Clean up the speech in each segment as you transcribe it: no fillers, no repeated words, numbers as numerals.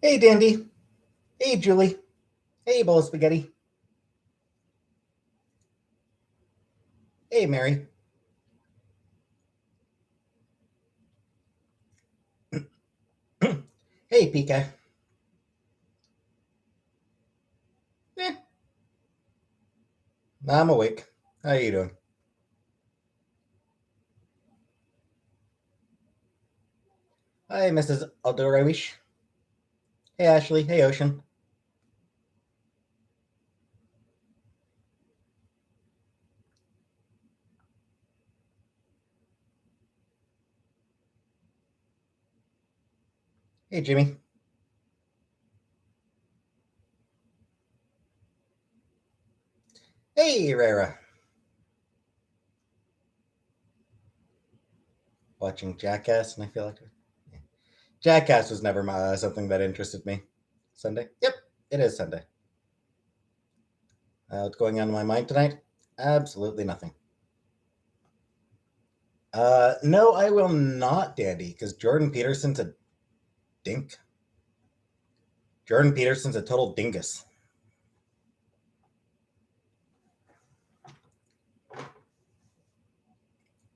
Hey, Dandy. Hey, Julie. Hey, bowl of spaghetti. Hey, Mary. Hey, PK. Eh, I'm awake. How you doing? Hi, Mrs. Aldorish. Hey, Ashley. Hey, Ocean. Hey, Jimmy. Hey, Rara. Watching Jackass, and I feel like Jackass was never something that interested me. Sunday? Yep, it is Sunday. What's going on in my mind tonight? Absolutely nothing. No, I will not, Dandy, because Jordan Peterson's a dink. Jordan Peterson's a total dingus.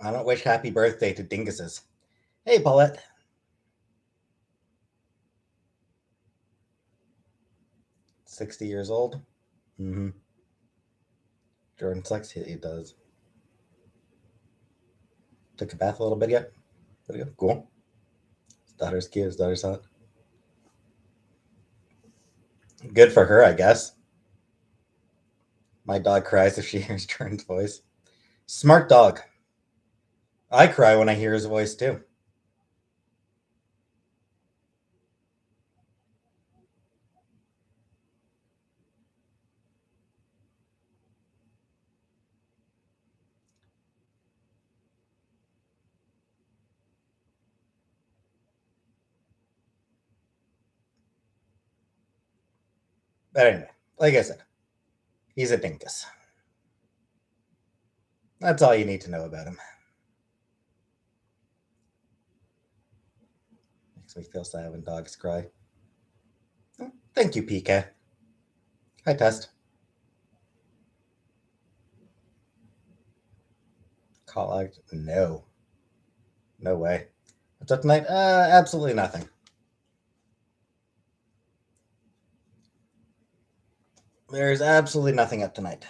I don't wish happy birthday to dinguses. Hey, Paulette. 60 years old. Mm-hmm. Jordan sucks. He does. Took a bath a little bit yet. There we go. Cool. His daughter's cute. His daughter's hot. Good for her, I guess. My dog cries if she hears Jordan's voice. Smart dog. I cry when I hear his voice too. But anyway, like I said, he's a dinkus. That's all you need to know about him. Makes me feel sad when dogs cry. Thank you, PK. Hi, Test. Call out? No. No way. What's up tonight? Absolutely nothing. There's absolutely nothing up tonight.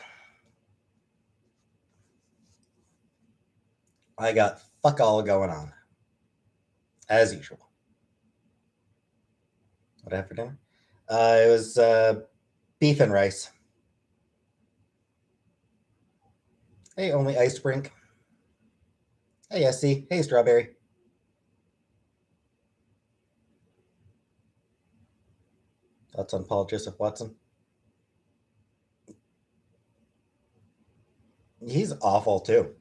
I got fuck all going on. As usual. What I have for dinner? It was beef and rice. Hey, only ice drink. Hey, SC. Hey, strawberry. Thoughts on Paul Joseph Watson? He's awful too.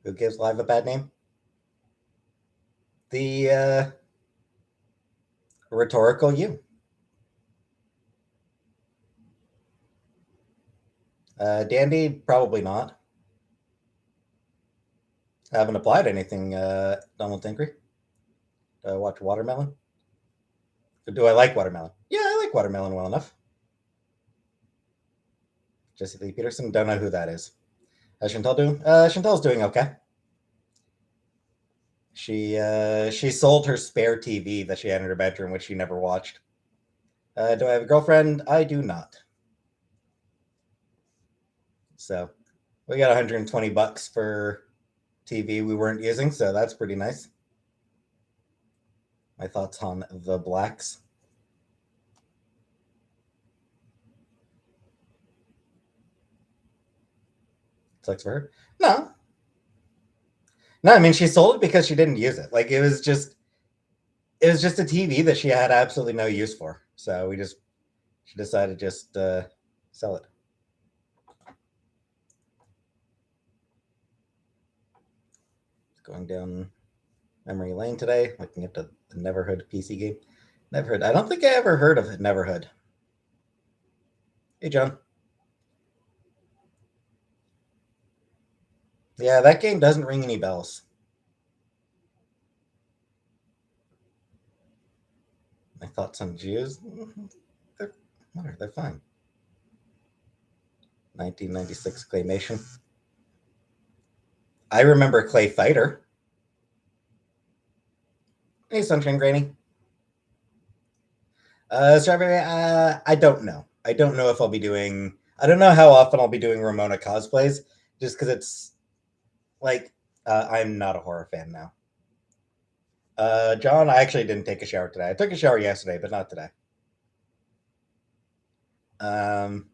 Who gives Live a bad name? The rhetorical you. Dandy, probably not. I haven't applied anything, Donald Tinkery. Do I watch Watermelon? Do I like Watermelon? Yeah, I like Watermelon well enough. Jesse Lee Peterson, don't know who that is. How's Chantal doing? Chantal's doing okay. She sold her spare TV that she had in her bedroom, which she never watched. Do I have a girlfriend? I do not. So we got 120 bucks for TV we weren't using, so that's pretty nice. My thoughts on the Blacks. Sucks for her. No, no. I mean, she sold it because she didn't use it. Like it was just a TV that she had absolutely no use for. So she decided to just sell it. Going down memory lane today, looking at the Neverhood PC game. Neverhood. I don't think I ever heard of Neverhood. Hey, John. Yeah, that game doesn't ring any bells. My thoughts on Jews? They're, they're fine. 1996 claymation. I remember Clay Fighter. Hey, Sunshine Granny. Strawberry, I don't know. I don't know if I'll be doing. I don't know how often I'll be doing Ramona cosplays, just because it's like I'm not a horror fan now. John, I actually didn't take a shower today. I took a shower yesterday, but not today. Um,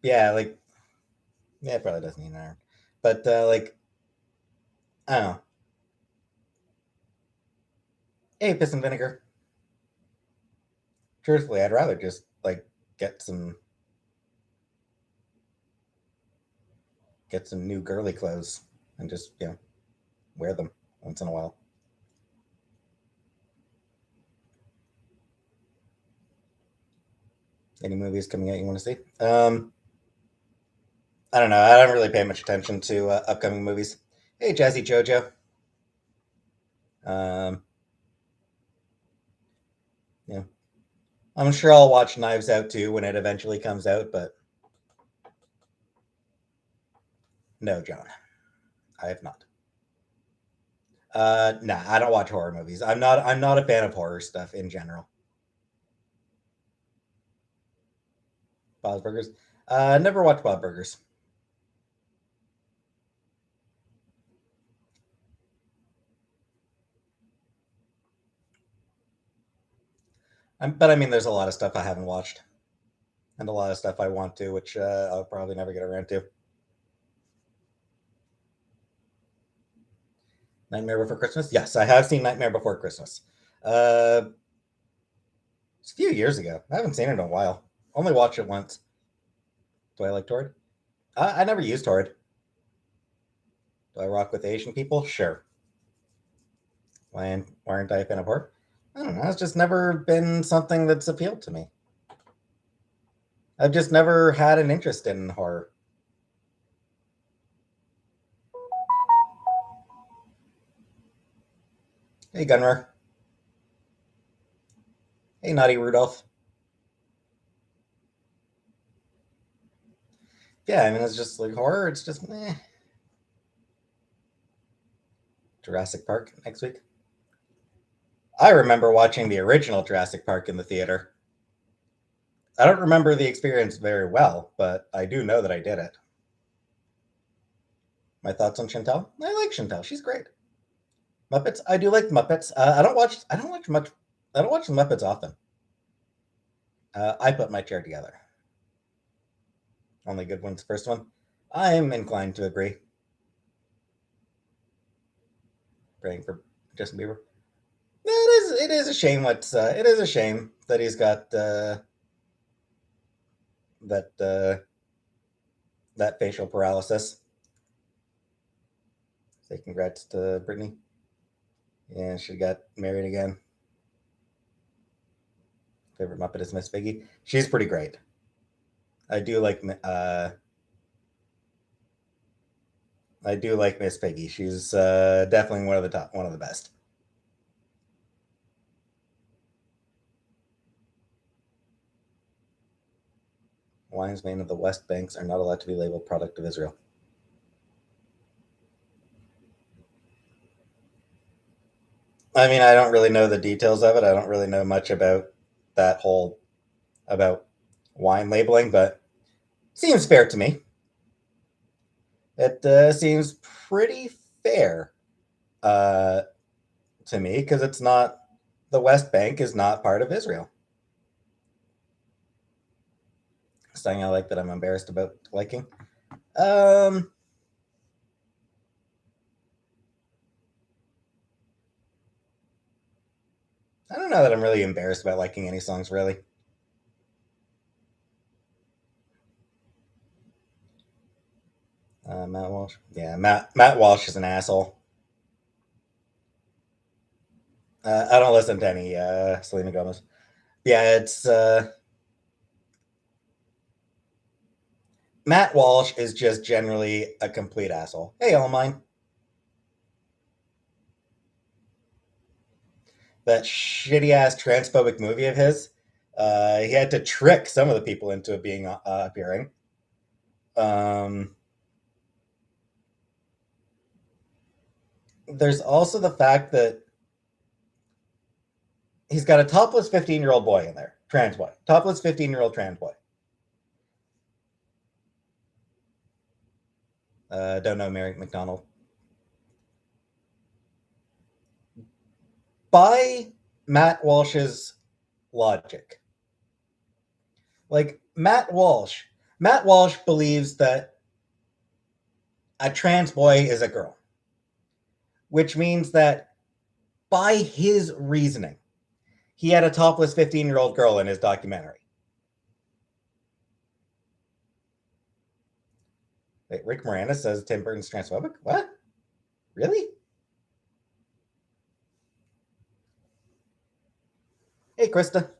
yeah, like yeah, it probably doesn't need an iron, but like I don't know. Hey, piss and vinegar. Truthfully, I'd rather just like get some get some new girly clothes and just wear them once in a while. Any movies coming out you want to see? I don't know. I don't really pay much attention to upcoming movies. Hey, Jazzy Jojo. Um, yeah, I'm sure I'll watch Knives Out too when it eventually comes out. But no, John, I have not. Nah, I don't watch horror movies. I'm not a fan of horror stuff in general. Bob's Burgers. Never watched Bob Burgers. But I mean, there's a lot of stuff I haven't watched, and a lot of stuff I want to, which I'll probably never get around to. Nightmare Before Christmas. Yes, I have seen Nightmare Before Christmas. Uh, it's a few years ago. I haven't seen it in a while. Only watched it once. Do I like Torrid? I never used Torrid. Do I rock with Asian people? Sure. Why aren't I a fan of horror? I don't know. It's just never been something that's appealed to me. I've just never had an interest in horror. Hey, Gunner. Hey, Naughty Rudolph. Yeah, I mean, it's just like horror. It's just Jurassic Park next week. I remember watching the original Jurassic Park in the theater. I don't remember the experience very well, but I do know that I did it. My thoughts on Chantel? I like Chantel. She's great. Muppets? I do like Muppets. I don't watch. I don't watch much. I don't watch the Muppets often. I put my chair together. Only good one's the first one. I'm inclined to agree. Praying for Justin Bieber. It is a shame. It is a shame that he's got that that facial paralysis. Say congrats to Brittany. Yeah, she got married again. Favorite Muppet is Miss Piggy. She's pretty great. I do like I do like Miss Piggy. She's definitely one of the top, one of the best. Wines made of the West Banks are not allowed to be labeled product of Israel. I mean, I don't really know the details of it. I don't really know much about that whole about wine labeling, but it seems fair to me. It seems pretty fair uh, to me because it's not the West Bank is not part of Israel. Something I like that I'm embarrassed about liking. Um, I don't know that I'm really embarrassed about liking any songs really. Matt Walsh. Yeah, Matt Walsh is an asshole. I don't listen to any Selena Gomez. Yeah, it's Matt Walsh is just generally a complete asshole. Hey, all mine. that shitty ass transphobic movie of his. He had to trick some of the people into it being appearing. Um, there's also the fact that he's got a topless 15-year-old boy in there, trans boy, topless 15-year-old trans boy. Don't know Mary McDonald. By Matt Walsh's logic, like Matt Walsh believes that a trans boy is a girl, which means that by his reasoning, he had a topless 15-year-old girl in his documentary. Wait, Rick Moranis says Tim Burton's transphobic? What? Really? Hey, Krista.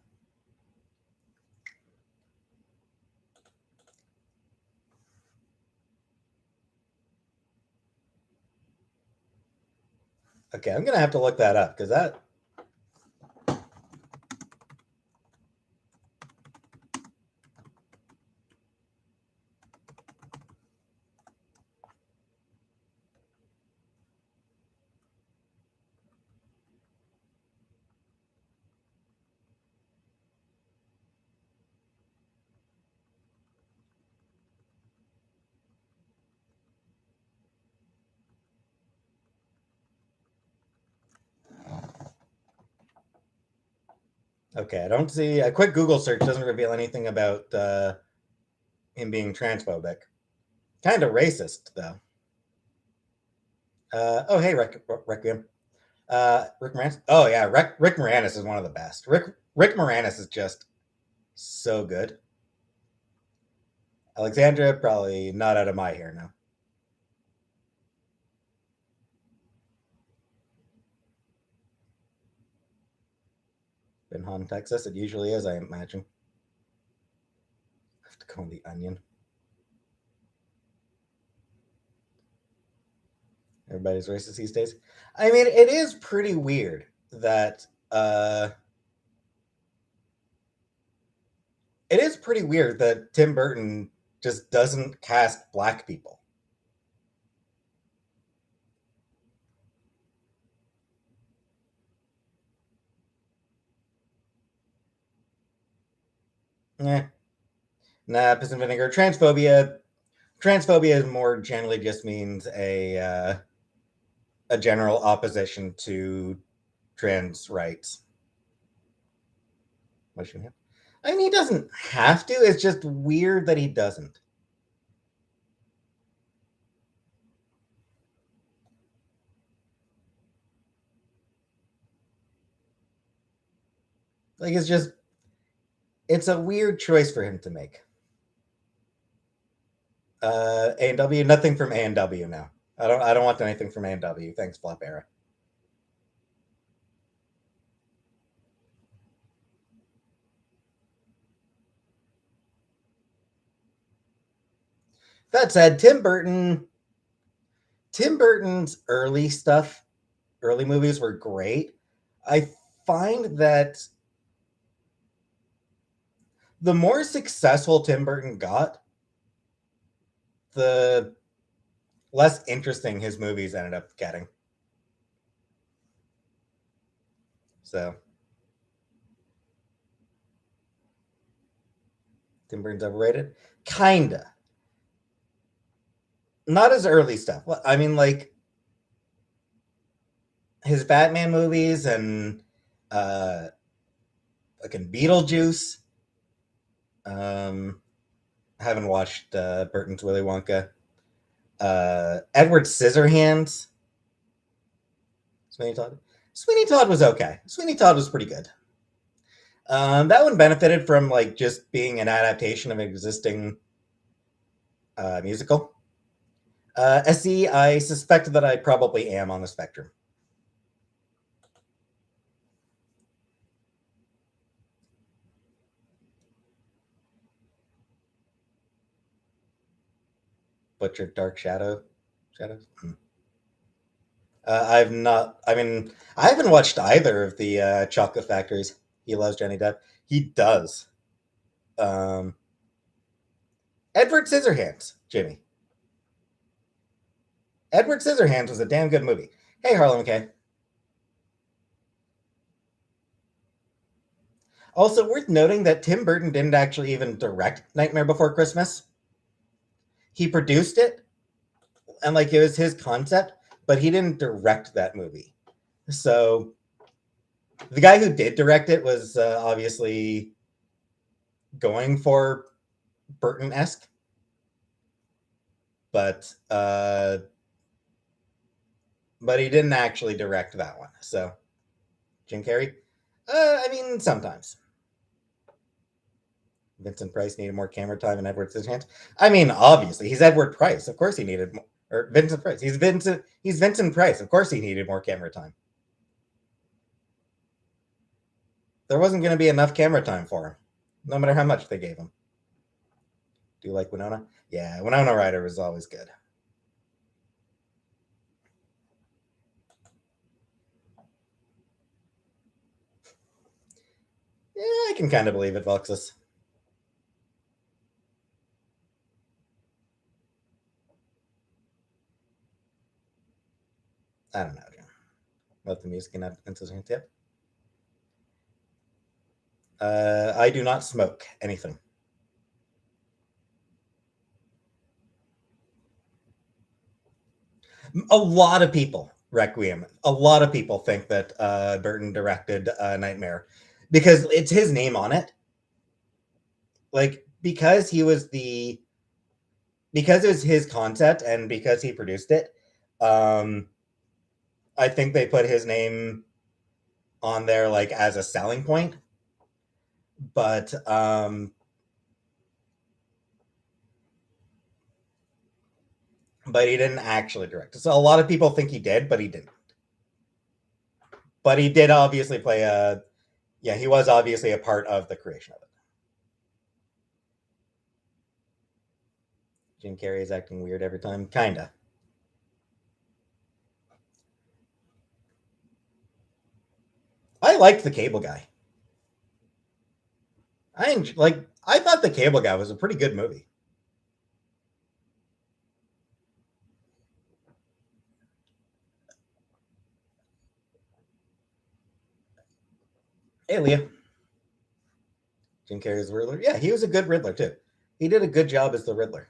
Okay, I'm going to have to look that up because that. Okay, I don't see. A quick Google search doesn't reveal anything about him being transphobic. Kind of racist, though. Oh, hey, Requiem. Rick Moranis. Oh, yeah, Rick Moranis is one of the best. Rick Moranis is just so good. Alexandra, probably not out of my hair now. Benham, Texas. It usually is, I imagine. I have to go on the Onion. Everybody's racist these days. I mean, it is pretty weird that it is pretty weird that Tim Burton just doesn't cast black people. Yeah, nah, piss and vinegar. Transphobia more generally just means a general opposition to trans rights. What should he have? I mean, he doesn't have to. It's just weird that he doesn't. Like, it's a weird choice for him to make. A&W, nothing from A&W now. I don't want anything from A&W. Thanks, Flop Era. That said, Tim Burton's early stuff, early movies were great. I find that the more successful Tim Burton got, the less interesting his movies ended up getting. So, Tim Burton's overrated? Kinda. Not his early stuff. I mean, like his Batman movies and uh, fucking Beetlejuice. Um, I haven't watched Burton's Willy Wonka. Edward Scissorhands. Sweeney Todd. Sweeney Todd was okay. Sweeney Todd was pretty good. That one benefited from like just being an adaptation of an existing musical. SE, I suspect that I probably am on the spectrum. Butcher Dark Shadows. Hmm. I've not. I mean, I haven't watched either of the Chocolate Factories. He loves Johnny Depp. He does. Um, Edward Scissorhands, Jimmy. Edward Scissorhands was a damn good movie. Hey, Harlan McKay. Also, worth noting that Tim Burton didn't actually even direct Nightmare Before Christmas. He produced it, and like it was his concept, but he didn't direct that movie. So the guy who did direct it was obviously going for Burton-esque, but he didn't actually direct that one. So Jim Carrey, I mean, sometimes. Vincent Price needed more camera time in Edward Scissorhands. I mean, obviously, he's Edward Price. Of course, he needed more. Or Vincent Price. He's Vincent. He's Vincent Price. Of course, he needed more camera time. There wasn't going to be enough camera time for him, no matter how much they gave him. Do you like Winona? Yeah, Winona Ryder was always good. Yeah, I can kind of believe it, Voxus. I don't know, John. Let the music in into tip. I do not smoke anything. A lot of people, Requiem, a lot of people think that Burton directed Nightmare because it's his name on it. Like, because it was his concept and because he produced it, I think they put his name on there like as a selling point. But he didn't actually direct it. So a lot of people think he did, but he didn't. But he did obviously play a yeah, he was obviously a part of the creation of it. Jim Carrey is acting weird every time, kinda. I liked the Cable Guy. I thought the Cable Guy was a pretty good movie. Hey, Leah. Jim Carrey's Riddler. Yeah, he was a good Riddler too. He did a good job as the Riddler.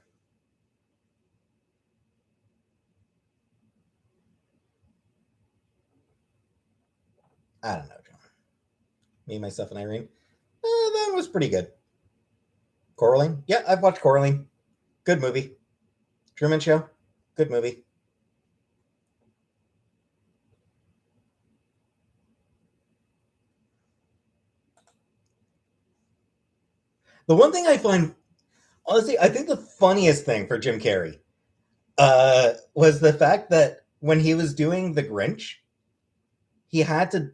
I don't know, John. Me, myself, and Irene. That was pretty good. Coraline. Yeah, I've watched Coraline. Good movie. Truman Show. Good movie. The one thing I find, honestly, I think the funniest thing for Jim Carrey was the fact that when he was doing The Grinch, he had to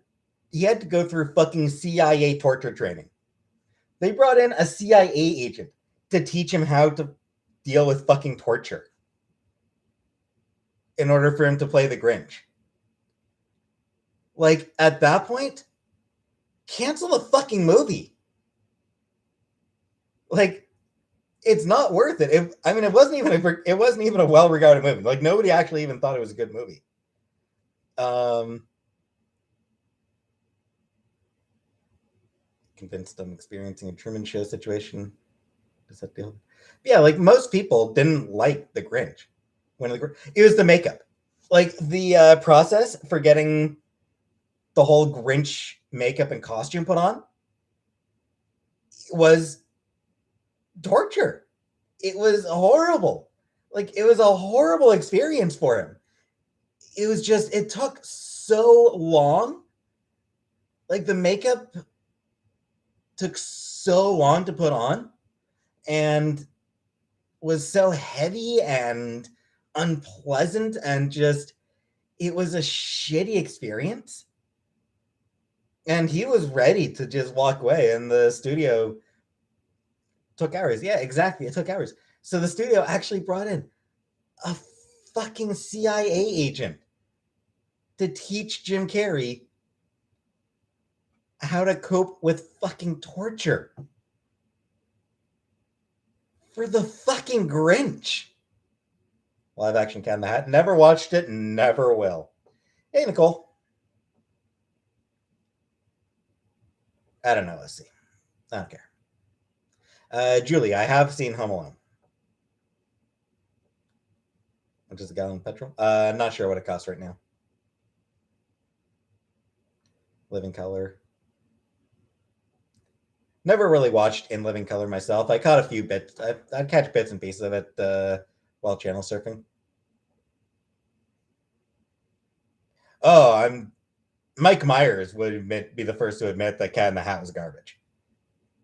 he had to go through fucking CIA torture training. They brought in a CIA agent to teach him how to deal with fucking torture in order for him to play the Grinch. Like at that point, cancel the fucking movie. Like it's not worth it. I mean, it wasn't even a well regarded movie. Like nobody actually even thought it was a good movie. Convinced I'm experiencing a Truman Show situation. Does that feel? Yeah, like most people didn't like the Grinch. It was the makeup, like the process for getting the whole Grinch makeup and costume put on was torture. It was horrible. Like it was a horrible experience for him. It was just it took so long. Like the makeup took so long to put on and was so heavy and unpleasant and just it was a shitty experience. And he was ready to just walk away and the studio took hours. Yeah, exactly. It took hours. So the studio actually brought in a fucking CIA agent to teach Jim Carrey how to cope with fucking torture for the fucking Grinch. Live action Cat in the Hat. Never watched it, never will. Hey, Nicole. I don't know. Let's see. I don't care. Julie, I have seen Home Alone. Which is a gallon of petrol. Not sure what it costs right now. Living Color. Never really watched In Living Color myself. I caught a few bits. I'd catch bits and pieces of it while channel surfing. Oh, Mike Myers would be the first to admit that Cat in the Hat was garbage.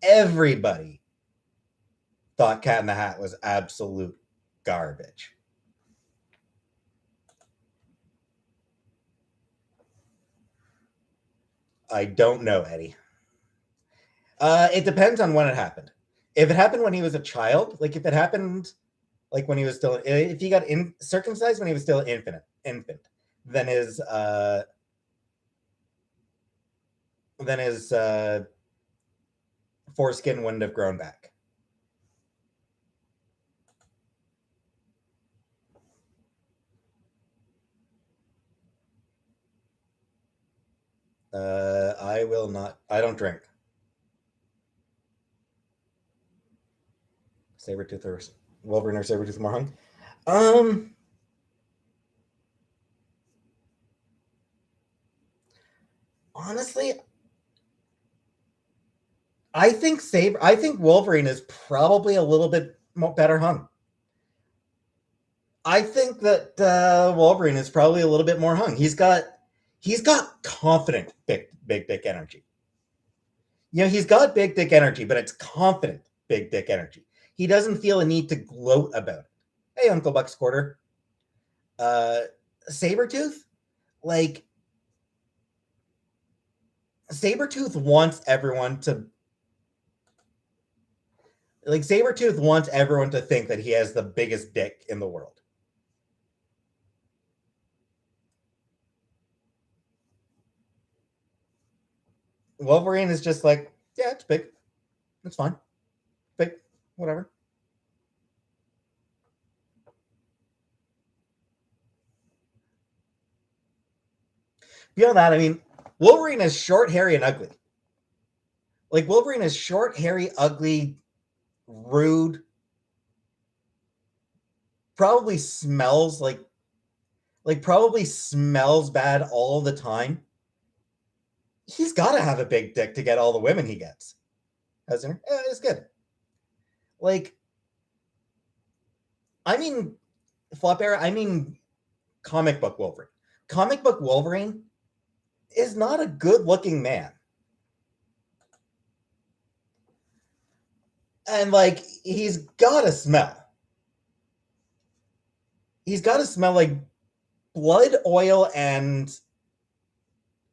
Everybody thought Cat in the Hat was absolute garbage. I don't know, Eddie. It depends on when it happened. If it happened when he was a child, like if it happened like when he was still, if he got circumcised when he was still an infant, then his foreskin wouldn't have grown back. I will not. I don't drink. Sabretooth or Wolverine or Sabretooth more hung? Honestly, I think Wolverine is probably a little bit better hung. I think that Wolverine is probably a little bit more hung. He's got confident big dick energy. You know, he's got big dick energy, but it's confident big dick energy. He doesn't feel a need to gloat about it. Hey, Uncle Buck's quarter. Sabretooth, like Sabretooth wants everyone to think that he has the biggest dick in the world. Wolverine is just like, yeah, it's big. It's fine. Big. Whatever. Beyond that, I mean, Wolverine is short, hairy, and ugly. Like, Wolverine is short, hairy, ugly, rude. Probably smells probably smells bad all the time. He's got to have a big dick to get all the women he gets. Hasn't he? Yeah, it's good. Like, I mean, Flop Era, I mean, comic book Wolverine. Comic book Wolverine is not a good looking man. And like, he's got to smell. He's got to smell like blood, oil, and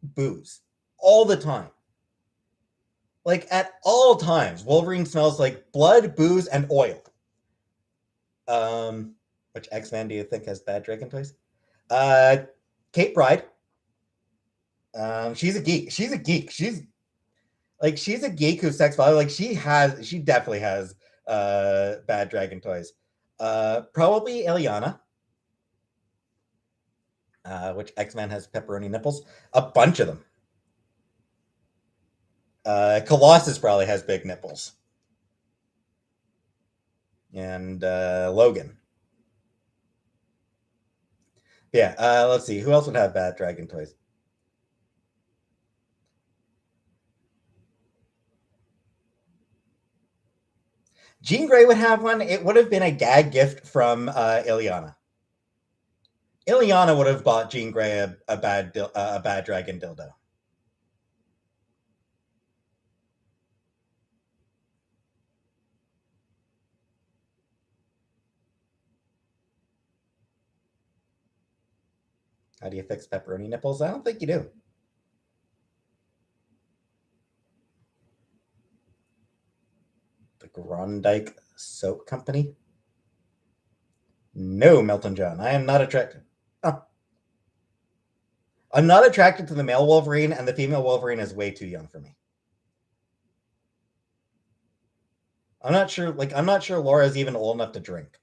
booze all the time. Like, at all times, Wolverine smells like blood, booze, and oil. Which X-Man do you think has bad dragon toys? Kate Pride. She's a geek. She's a geek. She's a geek who's sex positive. Like, she definitely has bad dragon toys. Probably Eliana. Which X-Man has pepperoni nipples. A bunch of them. Colossus probably has big nipples. And Logan. Yeah, let's see. Who else would have bad dragon toys? Jean Grey would have one. It would have been a gag gift from Ileana. Ileana would have bought Jean Grey a bad dragon dildo. How do you fix pepperoni nipples? I don't think you do. The Grondike Soap Company? No, Milton John. I am not attracted. Oh. I'm not attracted to the male Wolverine, and the female Wolverine is way too young for me. I'm not sure. Like, I'm not sure Laura's even old enough to drink.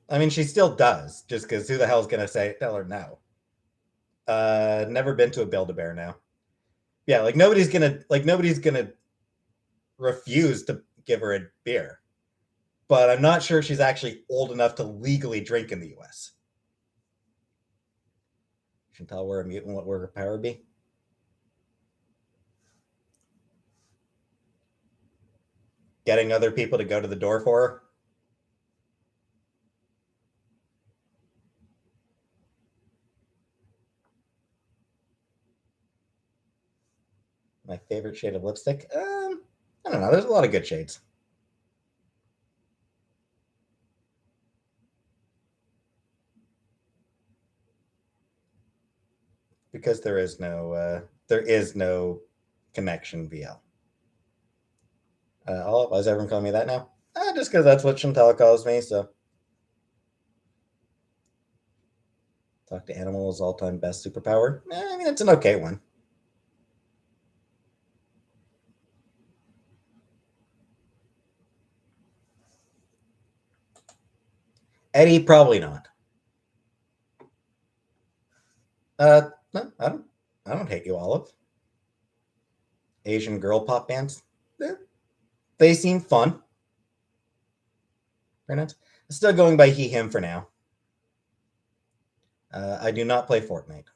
I mean, she still does, just because who the hell's gonna tell her no? Never been to a Build-A-Bear now. Yeah, like nobody's gonna refuse to give her a beer. But I'm not sure she's actually old enough to legally drink in the US. Can tell we're a mutant, what would her power be? Getting other people to go to the door for her. My favorite shade of lipstick? I don't know. There's a lot of good shades. Because there is no connection VL. Why is everyone calling me that now? Just because that's what Chantal calls me. So, talk to animals, all-time best superpower. I mean, it's an okay one. Eddie, probably not. No, I don't hate you, Olive. Asian girl pop bands. They seem fun. Still going by he, him for now. I do not play Fortnite.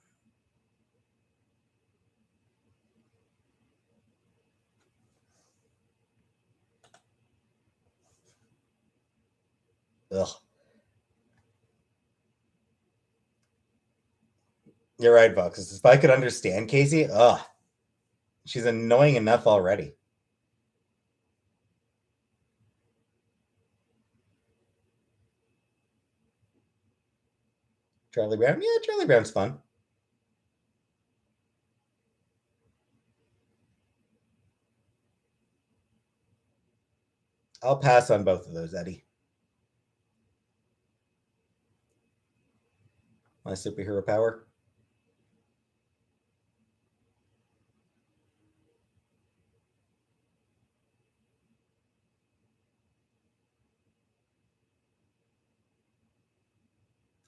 Ugh. You're right, Vox. If I could understand Casey, she's annoying enough already. Charlie Brown? Yeah, Charlie Brown's fun. I'll pass on both of those, Eddie. My superhero power.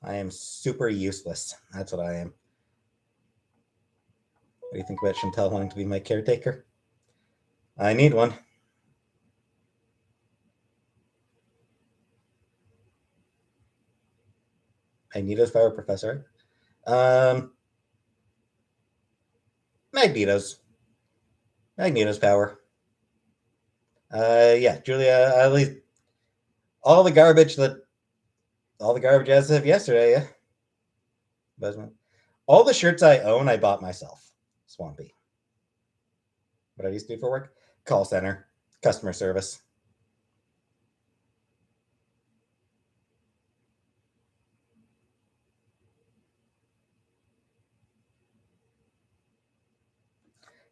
I am super useless. That's what I am. What do you think about Chantel wanting to be my caretaker? I need one. Magneto's power, Professor. Um, Magneto's. Magneto's power. Yeah, Julia. At least all the garbage as of yesterday. Yeah, but all the shirts I own, I bought myself. Swampy. What I used to do for work: call center, customer service.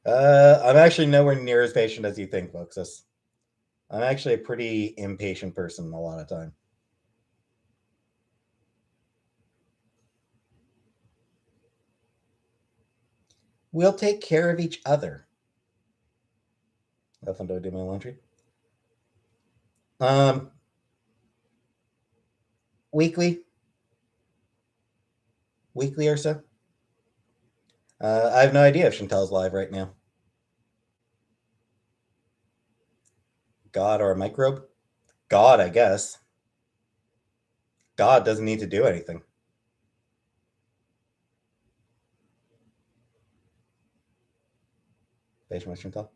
I'm actually nowhere near as patient as you think, folks. I'm actually a pretty impatient person a lot of time. We'll take care of each other. How often do I do my laundry? Um, weekly, weekly or so. I have no idea if Chantel's live right now. God or a microbe? God, I guess. God doesn't need to do anything. Patient with Chantel.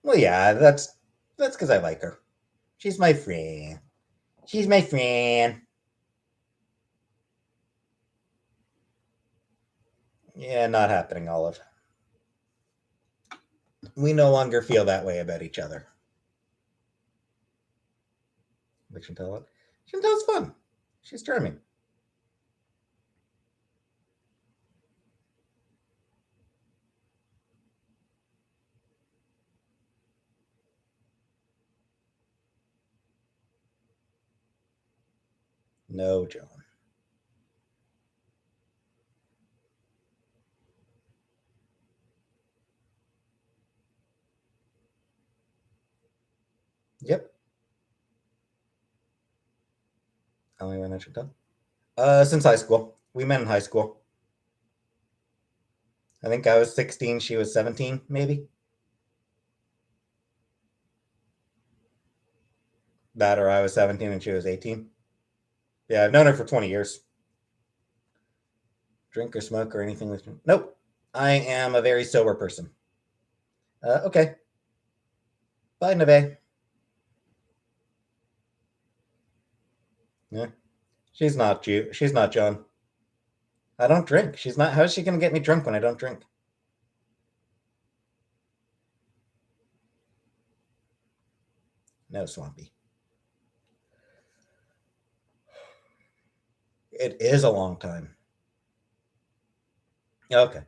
Well, yeah, that's because I like her. She's my friend. She's my friend. Yeah, not happening, Olive. We no longer feel that way about each other. Like Chantel. Chantel's fun. She's charming. No, John. Yep. Only one I should tell. Since high school. We met in high school. I think I was 16, she was 17, maybe. That or I was 17 and she was 18. Yeah, I've known her for 20 years. Drink or smoke or anything with me? Nope. I am a very sober person. Okay. Bye, Neve. Yeah. She's not you. She's not John. I don't drink. She's not. How is she going to get me drunk when I don't drink? No, Swampy. It is a long time. Okay.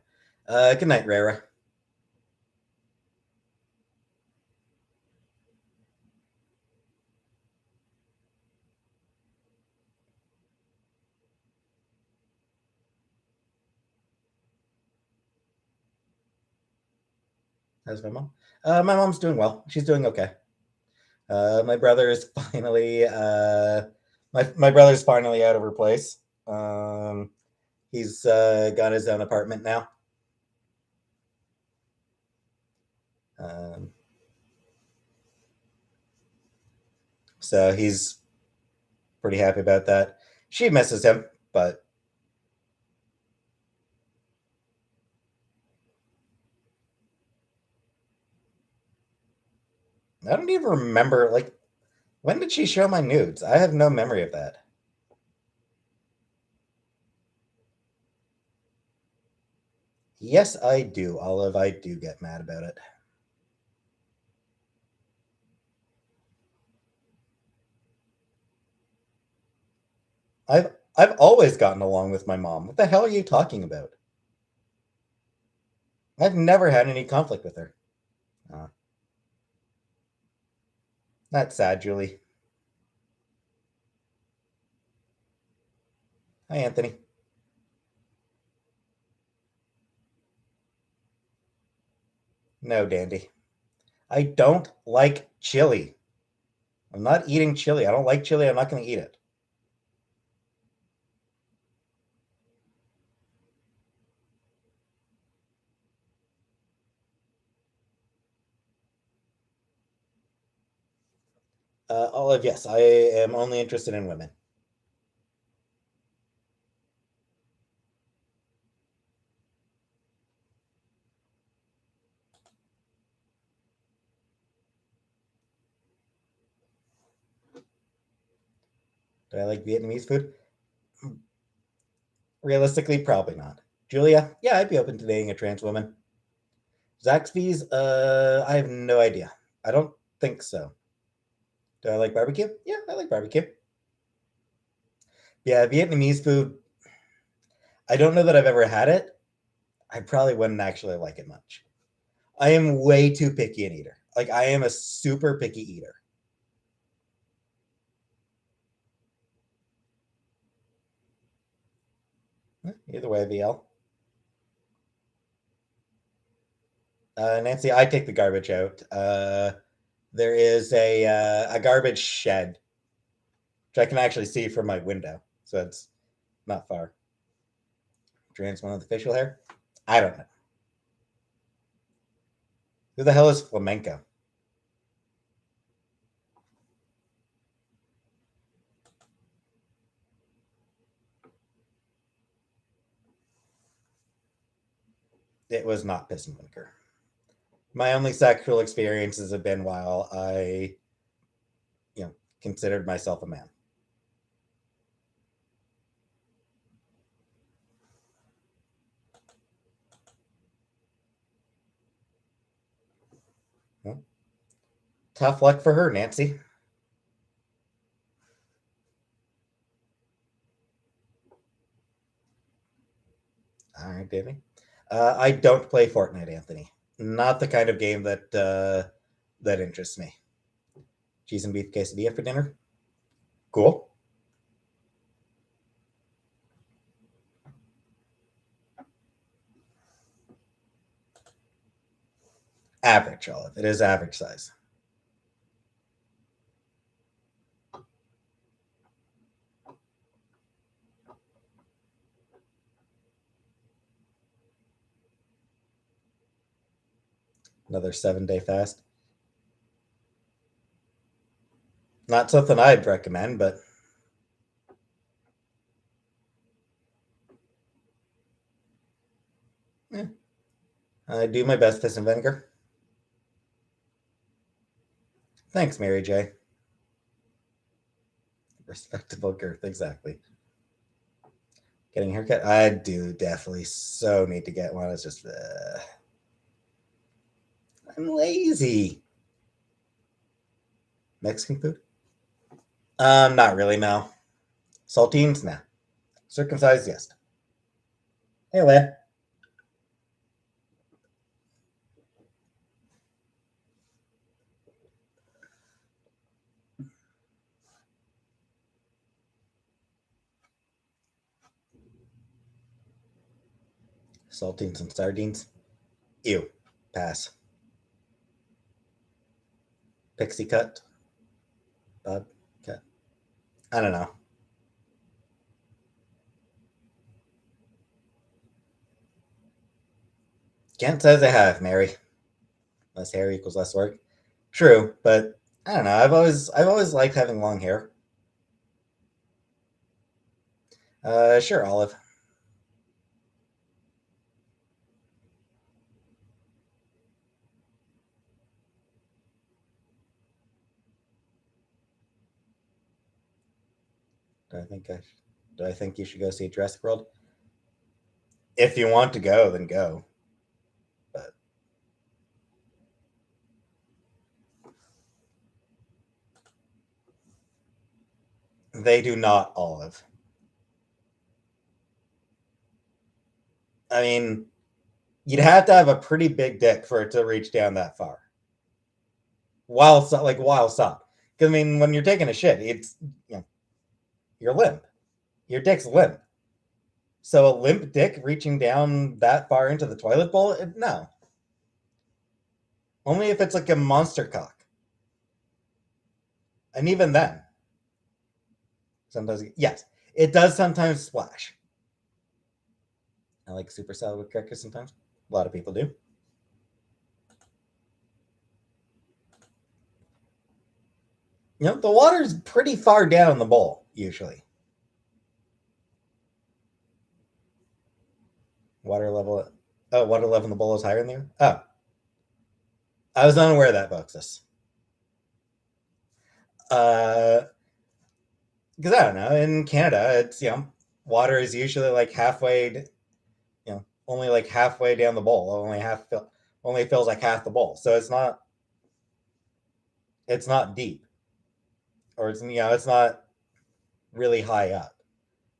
Good night, Rara. How's my mom? My mom's doing well. She's doing okay. My brother is finally my brother's finally out of her place. He's got his own apartment now. Um, so he's pretty happy about that. She misses him, but I don't even remember. Like, when did she show my nudes? I have no memory of that. Yes, I do, Olive. I do get mad about it. I've always gotten along with my mom. What the hell are you talking about? I've never had any conflict with her. Uh, that's sad, Julie. Hi, Anthony. No, Dandy. I don't like chili. I'm not eating chili. I don't like chili. I'm not going to eat it. Olive, yes, I am only interested in women. Do I like Vietnamese food? Realistically, probably not. Julia, yeah, I'd be open to dating a trans woman. Zaxby's, I have no idea. I don't think so. Do I like barbecue? Yeah, I like barbecue. Yeah, Vietnamese food, I don't know that I've ever had it. I probably wouldn't actually like it much. I am way too picky an eater. Like, I am a super picky eater. Either way, VL. Nancy, I take the garbage out. There is a garbage shed, which I can actually see from my window, so it's not far. Trans one with the facial hair? I don't know. Who the hell is flamenco? It was not piss and vinegar. My only sexual experiences have been while I, considered myself a man. Well, tough luck for her, Nancy. All right, Davey. I don't play Fortnite, Anthony. Not the kind of game that interests me. Cheese and beef quesadilla for dinner. Cool. Average, Olive. It is average size. Another 7-day fast. Not something I'd recommend, but yeah. I do my best, piss and vinegar. Thanks, Mary J. Respectable girth, exactly. Getting a haircut? I do definitely so need to get one. It's just, I'm lazy. Mexican food? Not really, no. Saltines? Nah. Circumcised? Yes. Hey, Leia. Saltines and sardines? Ew. Pass. Pixie cut? Bob cut? I don't know. Kent says I have, Mary. Less hair equals less work. True, but I don't know. I've always liked having long hair. Sure, Olive. Do I think I do I think you should go see Jurassic World? If you want to go, then go. But they do not, Olive. I mean, you'd have to have a pretty big dick for it to reach down that far. While stop. Because I mean, when you're taking a shit, it's you're limp. Your dick's limp. So a limp dick reaching down that far into the toilet bowl? No. Only if it's like a monster cock. And even then, sometimes yes, it does sometimes splash. I like super salad with crackers sometimes. A lot of people do. The water's pretty far down in the bowl usually. Water level. Oh, water level in the bowl is higher in there. Oh, I was unaware of that, Boxus. Uh, because I don't know. In Canada, it's water is usually like halfway. Only like halfway down the bowl. Only fills like half the bowl. So it's not deep, or it's not really high up.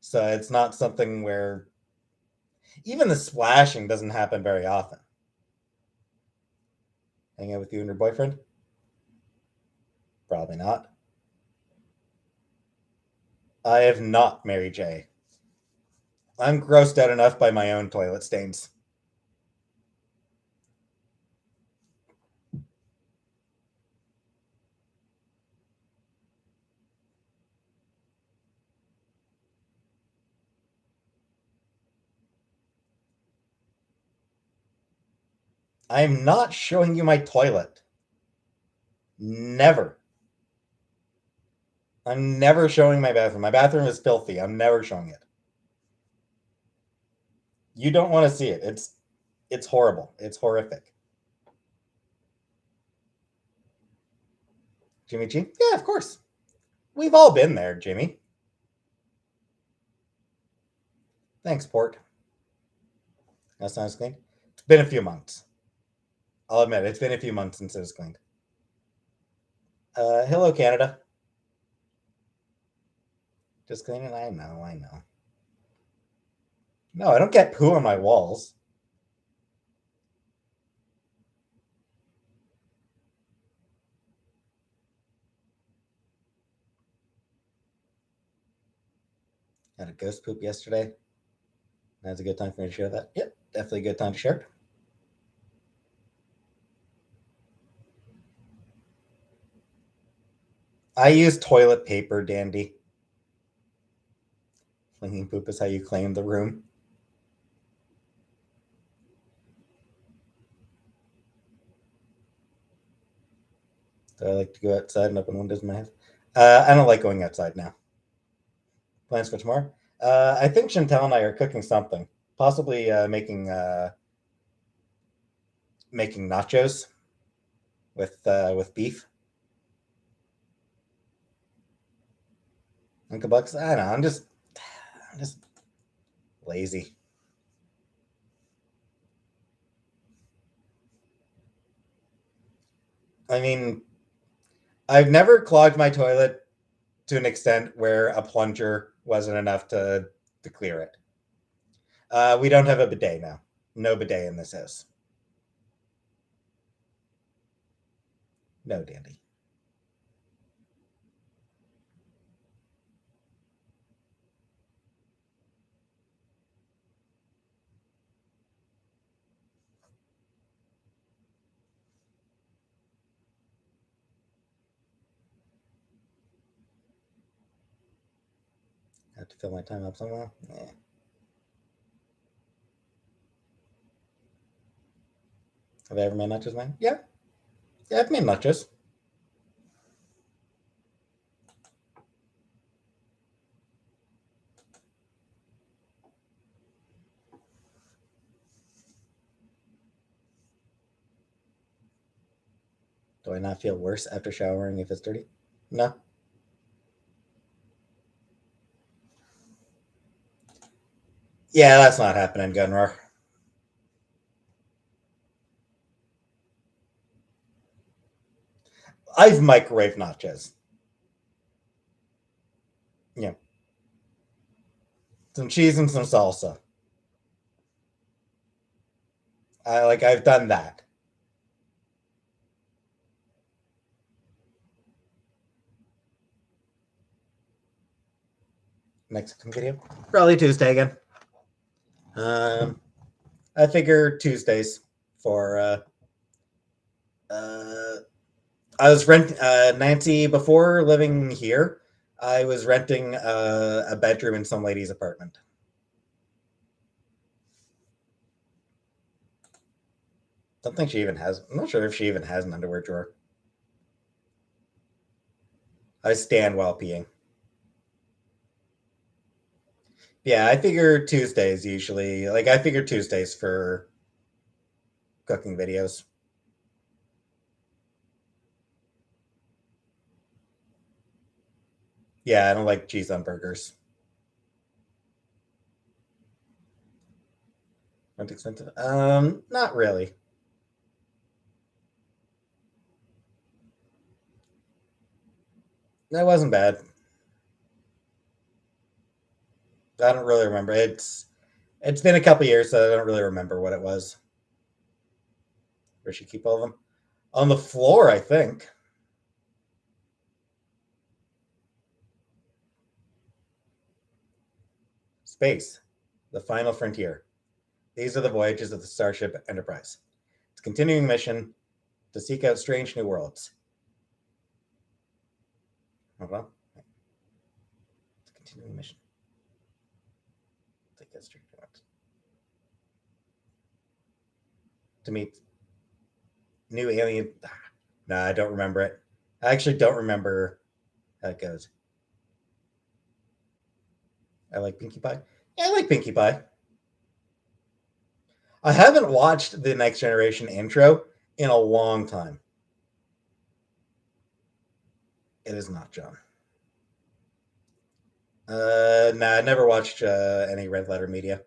So it's not something where even the splashing doesn't happen very often. Hang out with you and your boyfriend? Probably not. I have not, Mary J. I'm grossed out enough by my own toilet stains. I am not showing you my toilet. Never. I'm never showing my bathroom. My bathroom is filthy. I'm never showing it. You don't want to see it. It's horrible. It's horrific. Jimmy G? Yeah, of course. We've all been there, Jimmy. Thanks, Port. That sounds clean. It's been a few months. I'll admit it's been a few months since it was cleaned. Hello, Canada. Just cleaning. I know. I know. No, I don't get poo on my walls. Had a ghost poop yesterday. That's a good time for me to share that. Yep, definitely a good time to share. I use toilet paper, Dandy. Flinging poop is how you claim the room. Do I like to go outside and open windows in my house? I don't like going outside now. Plans for tomorrow? I think Chantel and I are cooking something, possibly making nachos with beef. Uncle Bucks. I don't know. I'm just lazy. I mean, I've never clogged my toilet to an extent where a plunger wasn't enough to clear it. We don't have a bidet now. No bidet in this house. No, Dandy. I have to fill my time up somehow. Yeah. Have I ever made nachos, man? Yeah. Yeah, I've made nachos. Do I not feel worse after showering if it's dirty? No. Yeah, that's not happening, Gunrar. I've microwaved nachos. Yeah. Some cheese and some salsa. I've done that. Mexican video? Probably Tuesday again. Um I figure Tuesdays for uh I was rent Nancy before living here. I was renting a bedroom in some lady's apartment. Don't think she even has. I'm not sure if she even has an underwear drawer. I stand while peeing. Yeah, I figure Tuesdays usually. Like I figure Tuesdays for cooking videos. Yeah, I don't like cheese on burgers. Not expensive. Not really. That wasn't bad. I don't really remember. It's been a couple years, so I don't really remember what it was. Where she keep all of them? On the floor, I think. Space, the final frontier. These are the voyages of the Starship Enterprise. Its continuing mission to seek out strange new worlds. Hold on. It's a continuing mission. Take out strange new worlds. To meet new alien. No, I don't remember it. I actually don't remember how it goes. I like Pinkie Pie. Yeah, I like Pinkie Pie. I haven't watched the Next Generation intro in a long time. It is not John. Nah, I never watched any Red Letter Media.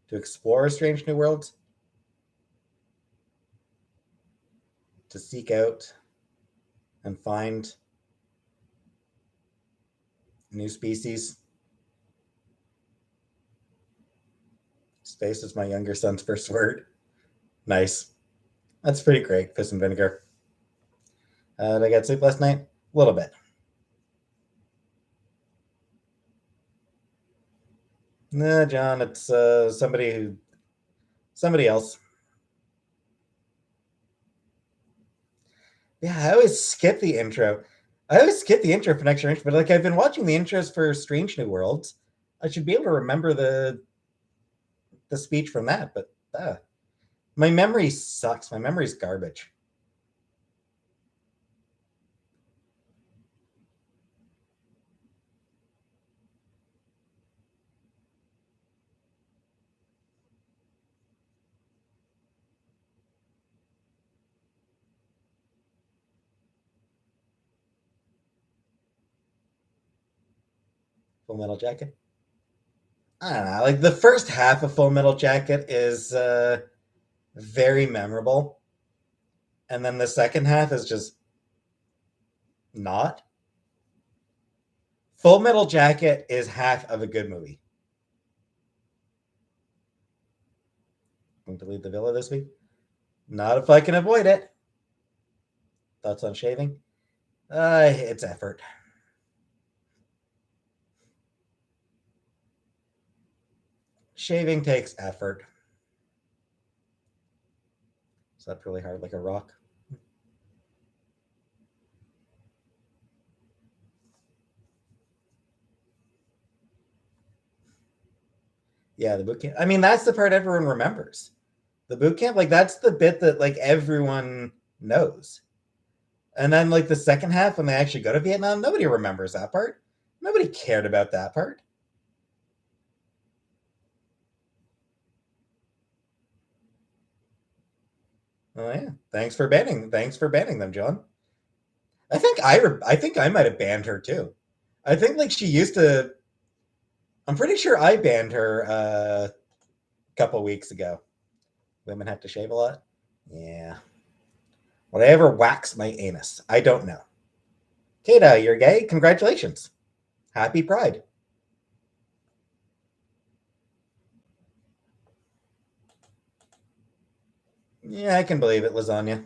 To explore strange new worlds, to seek out and find new species. Space is my younger son's first word. Nice. That's pretty great. Piss and vinegar. Did I get sleep last night? A little bit. Nah, John, it's somebody else. Yeah, I always skip the intro. I always skip the intro for Next Generation, but like I've been watching the intros for Strange New Worlds. I should be able to remember the speech from that, but my memory sucks. My memory's garbage. Full Metal Jacket. I don't know. Like the first half of Full Metal Jacket is very memorable, and then the second half is just not. Full Metal Jacket is half of a good movie. Going to leave the villa this week? Not if I can avoid it. Thoughts on shaving? It's effort. Shaving takes effort. Slept really hard like a rock. Yeah, the boot camp. I mean, that's the part everyone remembers. The boot camp, like that's the bit that like everyone knows. And then like the second half when they actually go to Vietnam, nobody remembers that part. Nobody cared about that part. Oh yeah, Thanks for banning them, John. I think I might have banned her too. I think like she used to. I'm pretty sure I banned her a couple weeks ago. Women have to shave a lot. Yeah. Would I ever wax my anus? I don't know. Kata, you're gay. Congratulations. Happy Pride. Yeah, I can believe it, lasagna.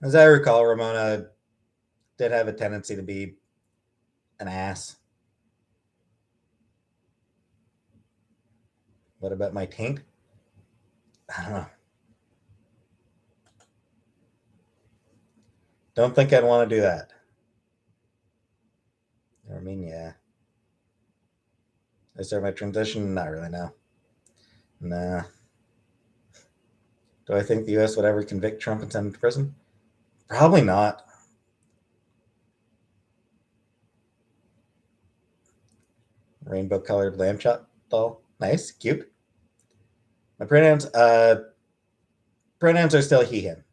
As I recall, Ramona did have a tendency to be an ass. What about my taint? I don't know. Don't think I'd want to do that. I mean, yeah. Is there my transition? Not really, no. Nah. Do I think the US would ever convict Trump and send him to prison? Probably not. Rainbow colored lamb chop doll. Nice, cute. My pronouns are still he, him.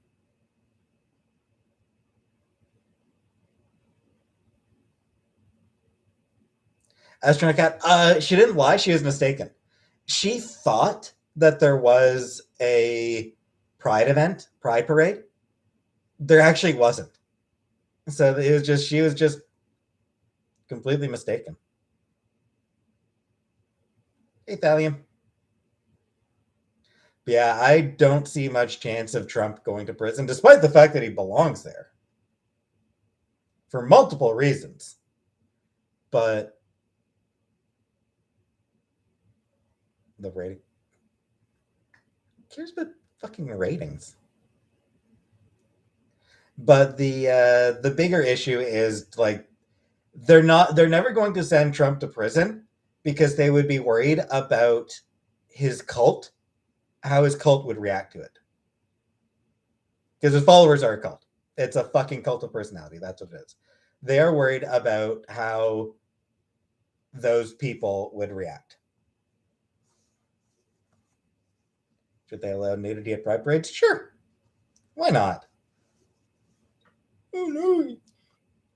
Astronaut cat. She didn't lie. She was mistaken. She thought that there was a pride parade. There actually wasn't. So it was just she was just completely mistaken. Hey, Thallium. Yeah, I don't see much chance of Trump going to prison, despite the fact that he belongs there for multiple reasons. But the rating. Who cares about fucking ratings? But the bigger issue is like they're never going to send Trump to prison because they would be worried about his cult, how his cult would react to it. Because his followers are a cult. It's a fucking cult of personality. That's what it is. They are worried about how those people would react. Should they allow nudity at pride parades? Sure. Why not? Oh no.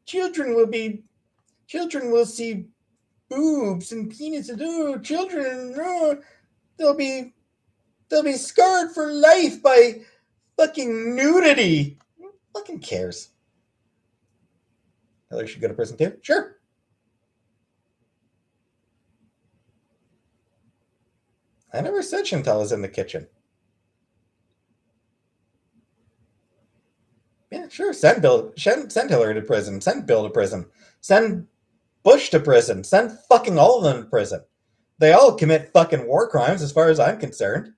Children will be children will see boobs and penises. Oh, children, oh, they'll be they'll be scarred for life by fucking nudity. Who fucking cares? Hillary should go to prison too. Sure. I never said Chantal is in the kitchen. Yeah, sure. Send Hillary to prison. Send Bill to prison. Send Bush to prison. Send fucking all of them to prison. They all commit fucking war crimes as far as I'm concerned.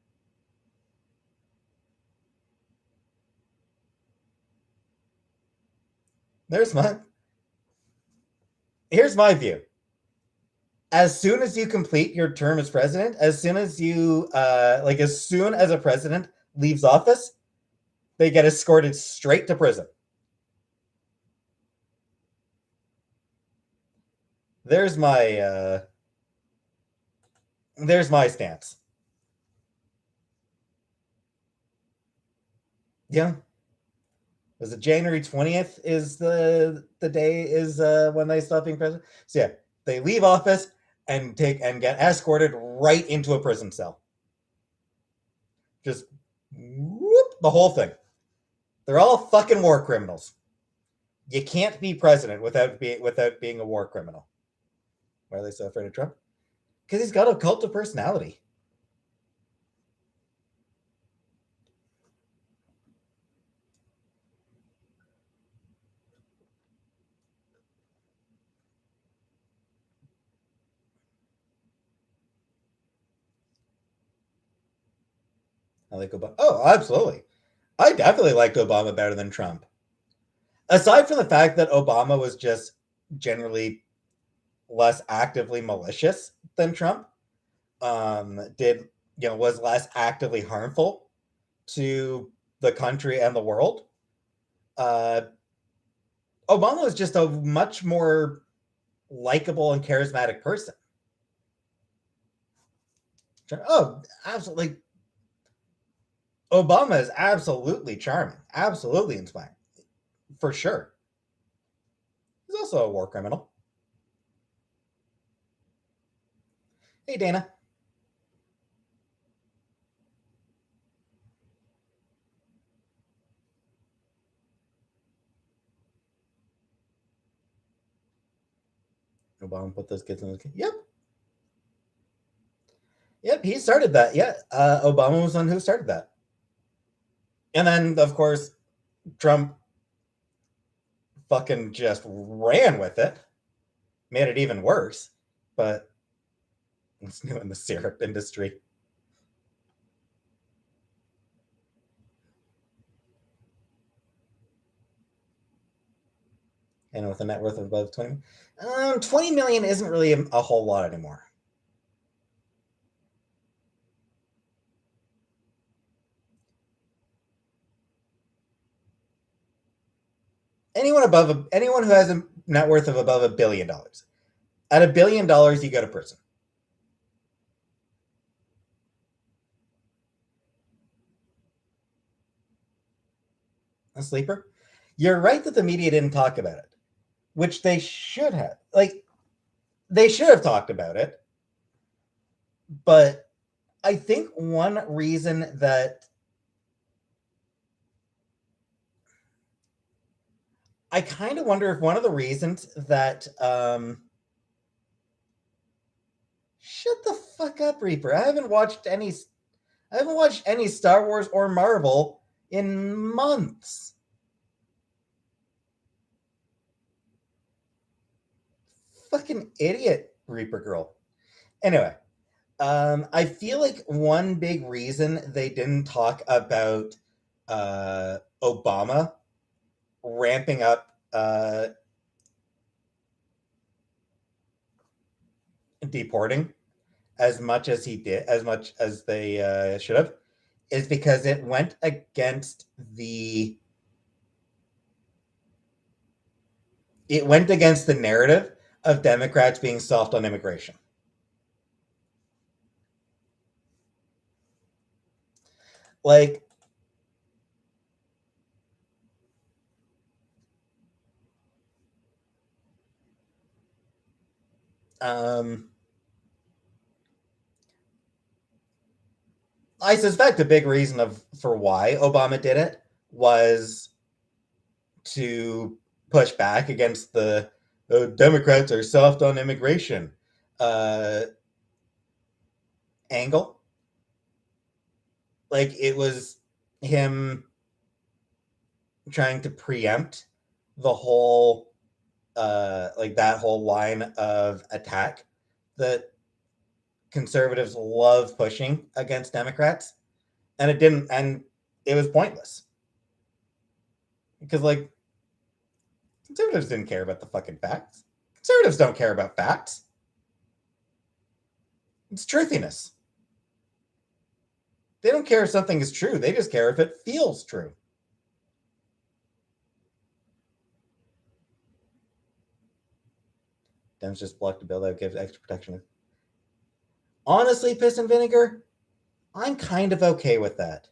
There's my Here's my view. As soon as you complete your term as president, as soon as you as soon as a president leaves office, they get escorted straight to prison. There's my stance. Yeah. Was it January 20th is the day is when they stop being president? So yeah, they leave office and get escorted right into a prison cell. Just whoop, the whole thing. They're all fucking war criminals. You can't be president without being a war criminal. Why are they so afraid of Trump? Because he's got a cult of personality. I like Obama. Oh, absolutely. I definitely liked Obama better than Trump. Aside from the fact that Obama was just generally less actively malicious than Trump, was less actively harmful to the country and the world. Uh, Obama was just a much more likable and charismatic person. Oh, absolutely. Obama is absolutely charming, absolutely inspiring, for sure. He's also a war criminal. Hey, Dana. Obama put those kids in the. Yep. Yep, he started that. Yeah, Obama was the one who started that. And then, of course, Trump fucking just ran with it, made it even worse. But it's new in the syrup industry. And with a net worth of above 20, 20 million isn't really a whole lot anymore. Anyone who has a net worth of above $1 billion. At $1 billion, you go to prison. A sleeper. You're right that the media didn't talk about it, which they should have. They should have talked about it. But I think one reason that I kind of wonder if one of the reasons that shut the fuck up, Reaper. I haven't watched any Star Wars or Marvel in months. Fucking idiot, Reaper girl. Anyway, I feel like one big reason they didn't talk about Obama ramping up deporting as much as he did, as much as they should have, is because it went against the narrative of Democrats being soft on immigration. Like, I suspect a big reason for why Obama did it was to push back against the Democrats are soft on immigration uh, angle. Like, it was him trying to preempt the whole like that whole line of attack that conservatives love pushing against Democrats, and it was pointless because like conservatives didn't care about the fucking facts. Conservatives don't care about facts. It's truthiness. They don't care if something is true. They just care if it feels true. Dems just blocked a bill that gives extra protection. Honestly, piss and vinegar, I'm kind of okay with that.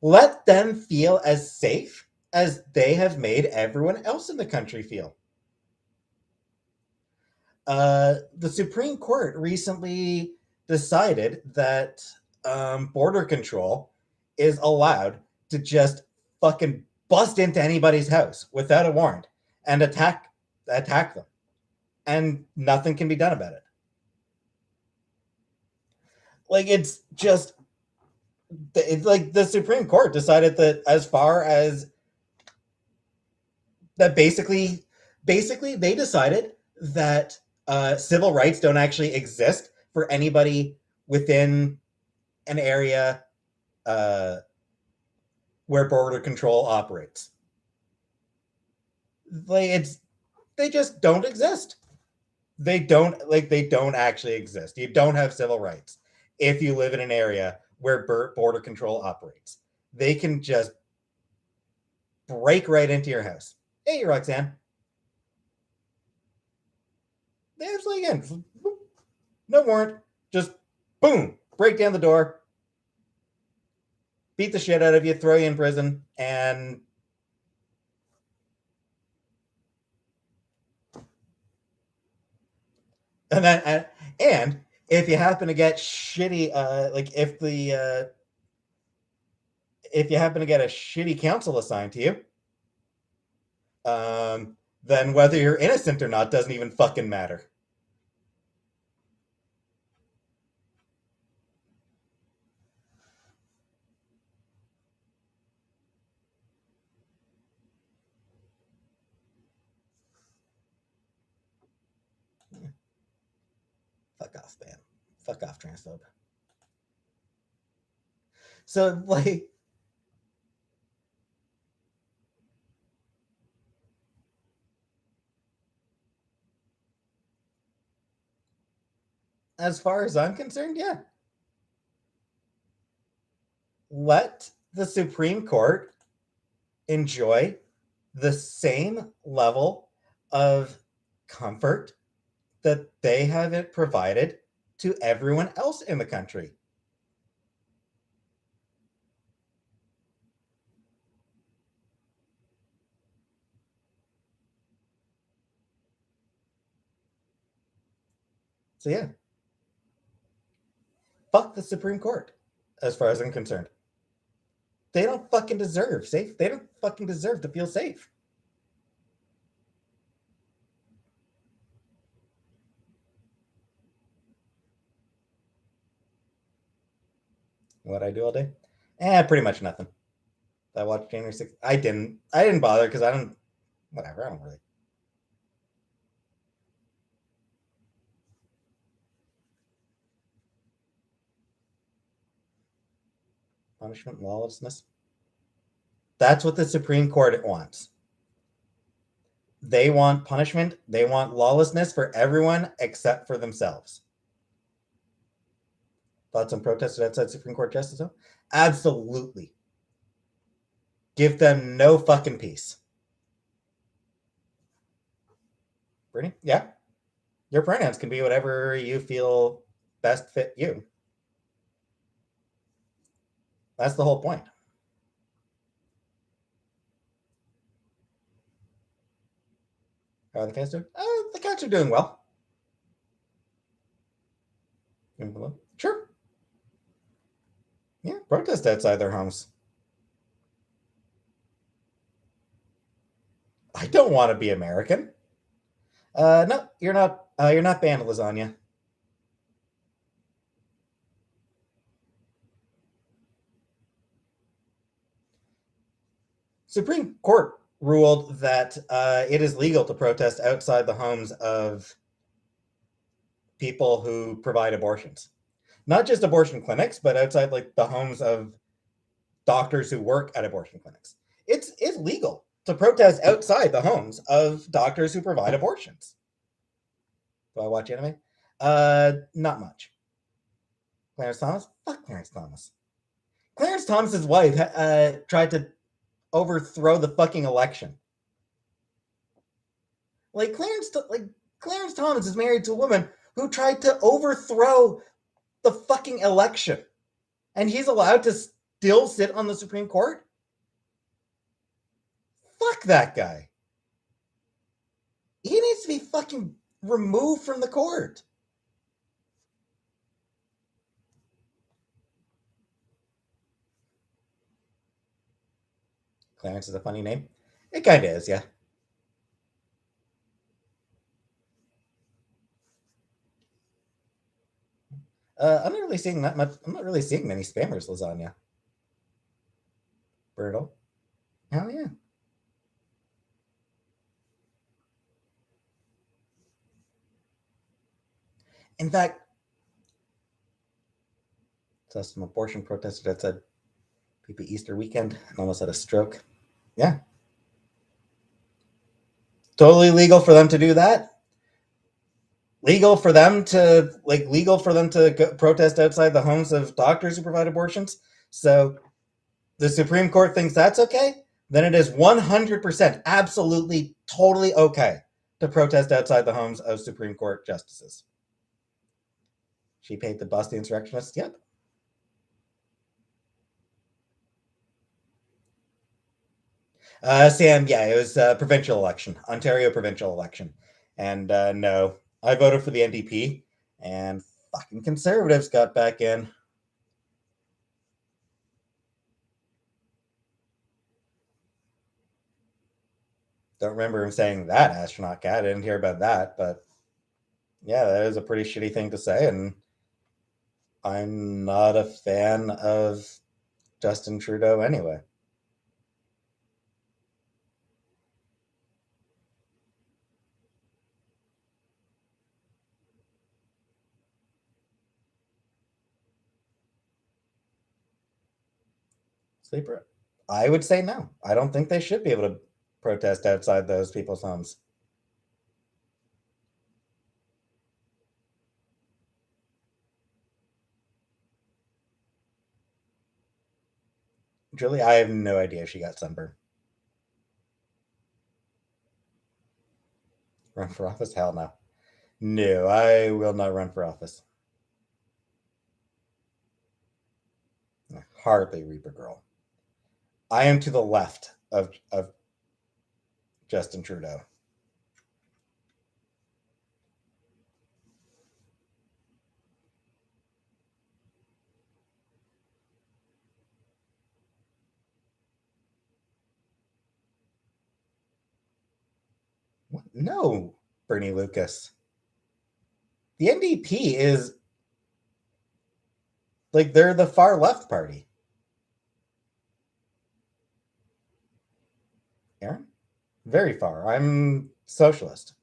Let them feel as safe as they have made everyone else in the country feel. The Supreme Court recently decided that border control is allowed to just fucking bust into anybody's house without a warrant and attack them, and nothing can be done about it. Like it's like the Supreme Court decided that as far as that basically they decided that civil rights don't actually exist for anybody within an area where border control operates. Like they just don't exist. They don't actually exist. You don't have civil rights if you live in an area where border control operates. They can just break right into your house. Hey, Roxanne. There's like again, no warrant, just boom, break down the door, beat the shit out of you, throw you in prison, and then and if you happen to get shitty, like if you happen to get a shitty counsel assigned to you, then whether you're innocent or not doesn't even fucking matter. Fuck off, man. Fuck off, transphobe. So, like, as far as I'm concerned, yeah. Let the Supreme Court enjoy the same level of comfort that they have it provided to everyone else in the country. So yeah, fuck the Supreme Court, as far as I'm concerned. They don't fucking deserve safe. They don't fucking deserve to feel safe. What I do all day? Pretty much nothing. I watched January 6th. I didn't. I didn't bother because I don't. Whatever. I don't really. Punishment, lawlessness. That's what the Supreme Court wants. They want punishment. They want lawlessness for everyone except for themselves. Thoughts on protested outside Supreme Court justice? Absolutely. Give them no fucking peace. Brittany? Yeah. Your pronouns can be whatever you feel best fit you. That's the whole point. How are the cats doing? The cats are doing well. Sure. Yeah, protest outside their homes. I don't want to be American. No, you're not. You're not banned, lasagna. Supreme Court ruled that it is legal to protest outside the homes of people who provide abortions. Not just abortion clinics, but outside like the homes of doctors who work at abortion clinics. It's legal to protest outside the homes of doctors who provide abortions. Do I watch anime? Not much. Clarence Thomas? Fuck Clarence Thomas. Clarence Thomas's wife tried to overthrow the fucking election. Like Clarence Thomas is married to a woman who tried to overthrow the fucking election, and he's allowed to still sit on the Supreme Court. Fuck that guy. He needs to be fucking removed from the court. Clarence is a funny name. It kind of is, yeah. I'm not really seeing that much. I'm not really seeing many spammers lasagna. Bertle. Hell yeah. In fact, saw some abortion protesters that said PP Easter weekend and almost had a stroke. Yeah. Totally legal for them to do that. Legal for them to protest outside the homes of doctors who provide abortions. So the Supreme Court thinks that's okay, then it is 100% absolutely totally okay to protest outside the homes of Supreme Court justices. She paid to bust the insurrectionists. Yep. Sam, yeah, it was a provincial election, Ontario provincial election. And no, I voted for the NDP, and fucking conservatives got back in. Don't remember him saying that, astronaut cat. I didn't hear about that, but yeah, that is a pretty shitty thing to say, and I'm not a fan of Justin Trudeau anyway. Sleeper? I would say no. I don't think they should be able to protest outside those people's homes. Julie, I have no idea if she got sunburn. Run for office? Hell no. No, I will not run for office. Hardly Reaper Girl. I am to the left of Justin Trudeau. What? No, Bernie Lucas. The NDP is like they're the far left party. Aaron? Very far. I'm socialist.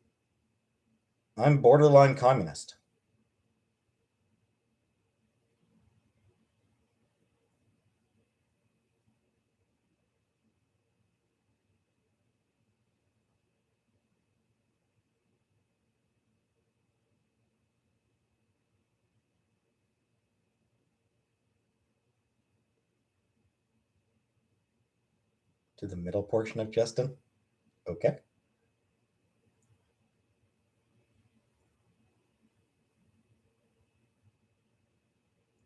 I'm borderline communist. To the middle portion of Justin. Okay.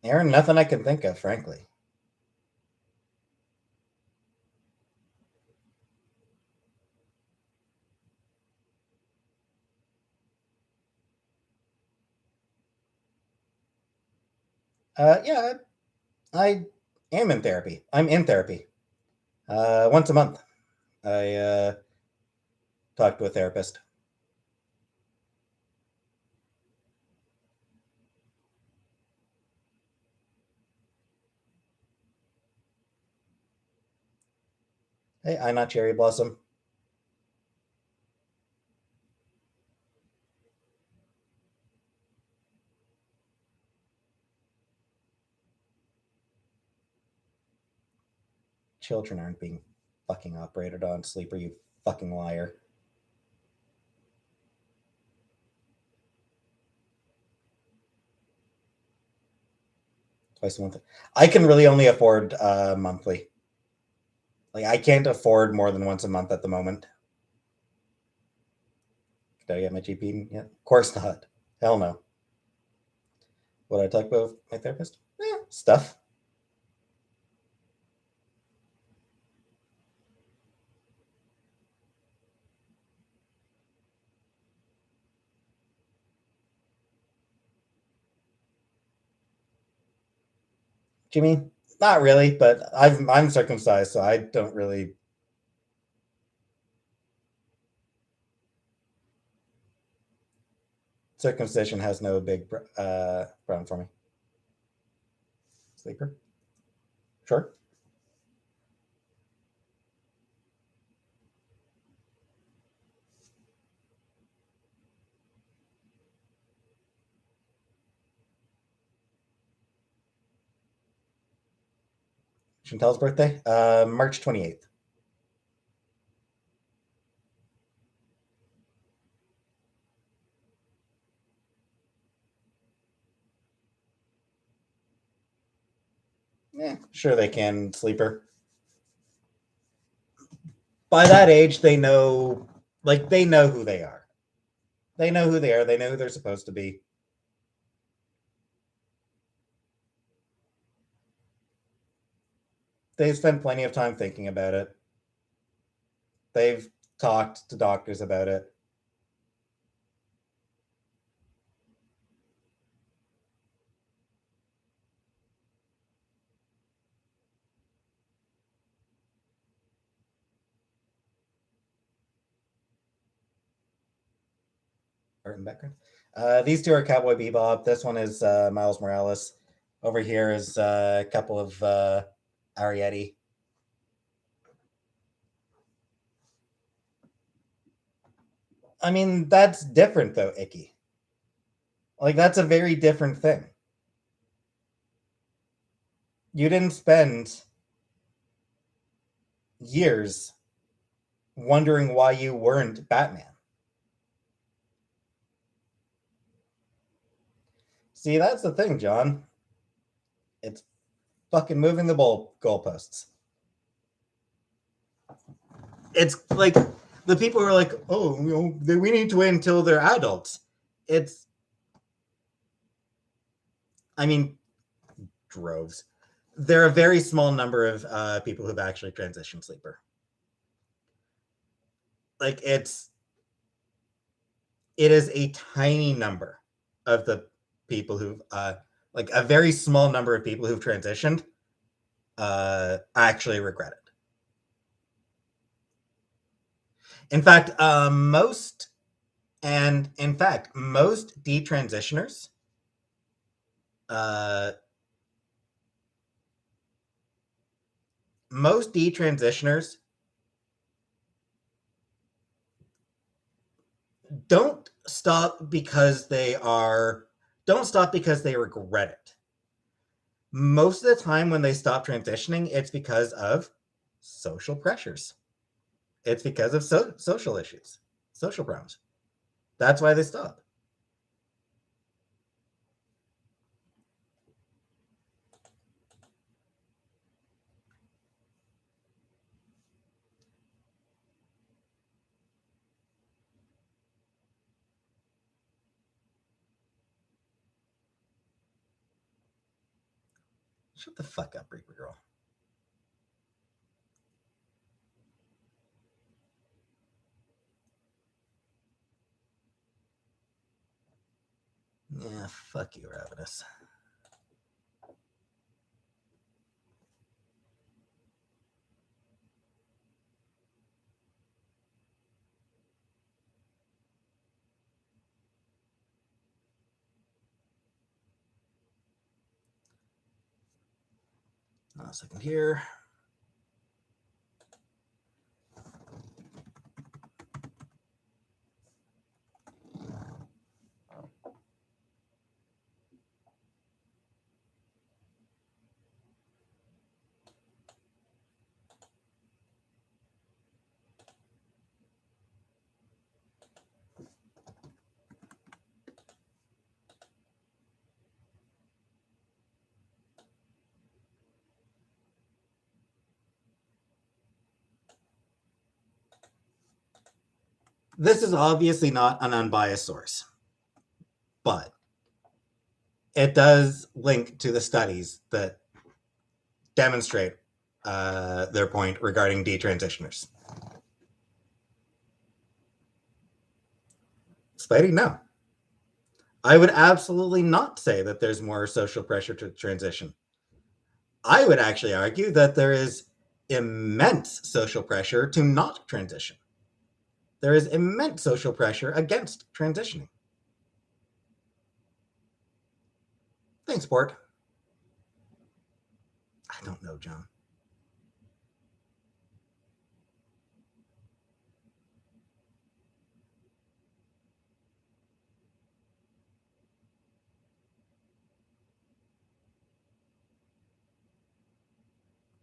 Aaron, nothing I can think of, frankly. Yeah, I am in therapy. I'm in therapy. Once a month, I talk to a therapist. Hey, I'm not Cherry Blossom. Children aren't being fucking operated on, Sleeper, you fucking liar. Twice a month. I can really only afford monthly. Like, I can't afford more than once a month at the moment. Did I get my GP yet? Of course not. Hell no. What I talk about with my therapist? Stuff. Jimmy, not really, but I'm circumcised, so I don't really. Circumcision has no big problem for me. Sleeper, sure. Chantel's birthday, March 28th. Yeah, sure they can, Sleeper. By that age, they know, like, they know who they are. They know who they are. They know who they're supposed to be. They've spent plenty of time thinking about it. They've talked to doctors about it. Art and background. These two are Cowboy Bebop. This one is Miles Morales. Over here is a couple of Arietti. I mean, that's different though, Icky. Like, that's a very different thing. You didn't spend years wondering why you weren't Batman. See, that's the thing, John. It's fucking moving the goalposts. It's like the people who are like, oh, we need to wait until they're adults. It's, I mean, droves. There are a very small number of people who've actually transitioned Sleeper. Like, it is a tiny number of the people who've like a very small number of people who've transitioned actually regret it. In fact, most detransitioners uh, most detransitioners don't stop because they regret it. Most of the time when they stop transitioning, it's because of social pressures. It's because of social issues, social problems. That's why they stop. Shut the fuck up, Reaper Girl. Yeah, fuck you, Ravenous. A second here. This is obviously not an unbiased source, but it does link to the studies that demonstrate their point regarding detransitioners. Spidey, no. I would absolutely not say that there's more social pressure to transition. I would actually argue that there is immense social pressure to not transition. There is immense social pressure against transitioning. Thanks, Port. I don't know, John.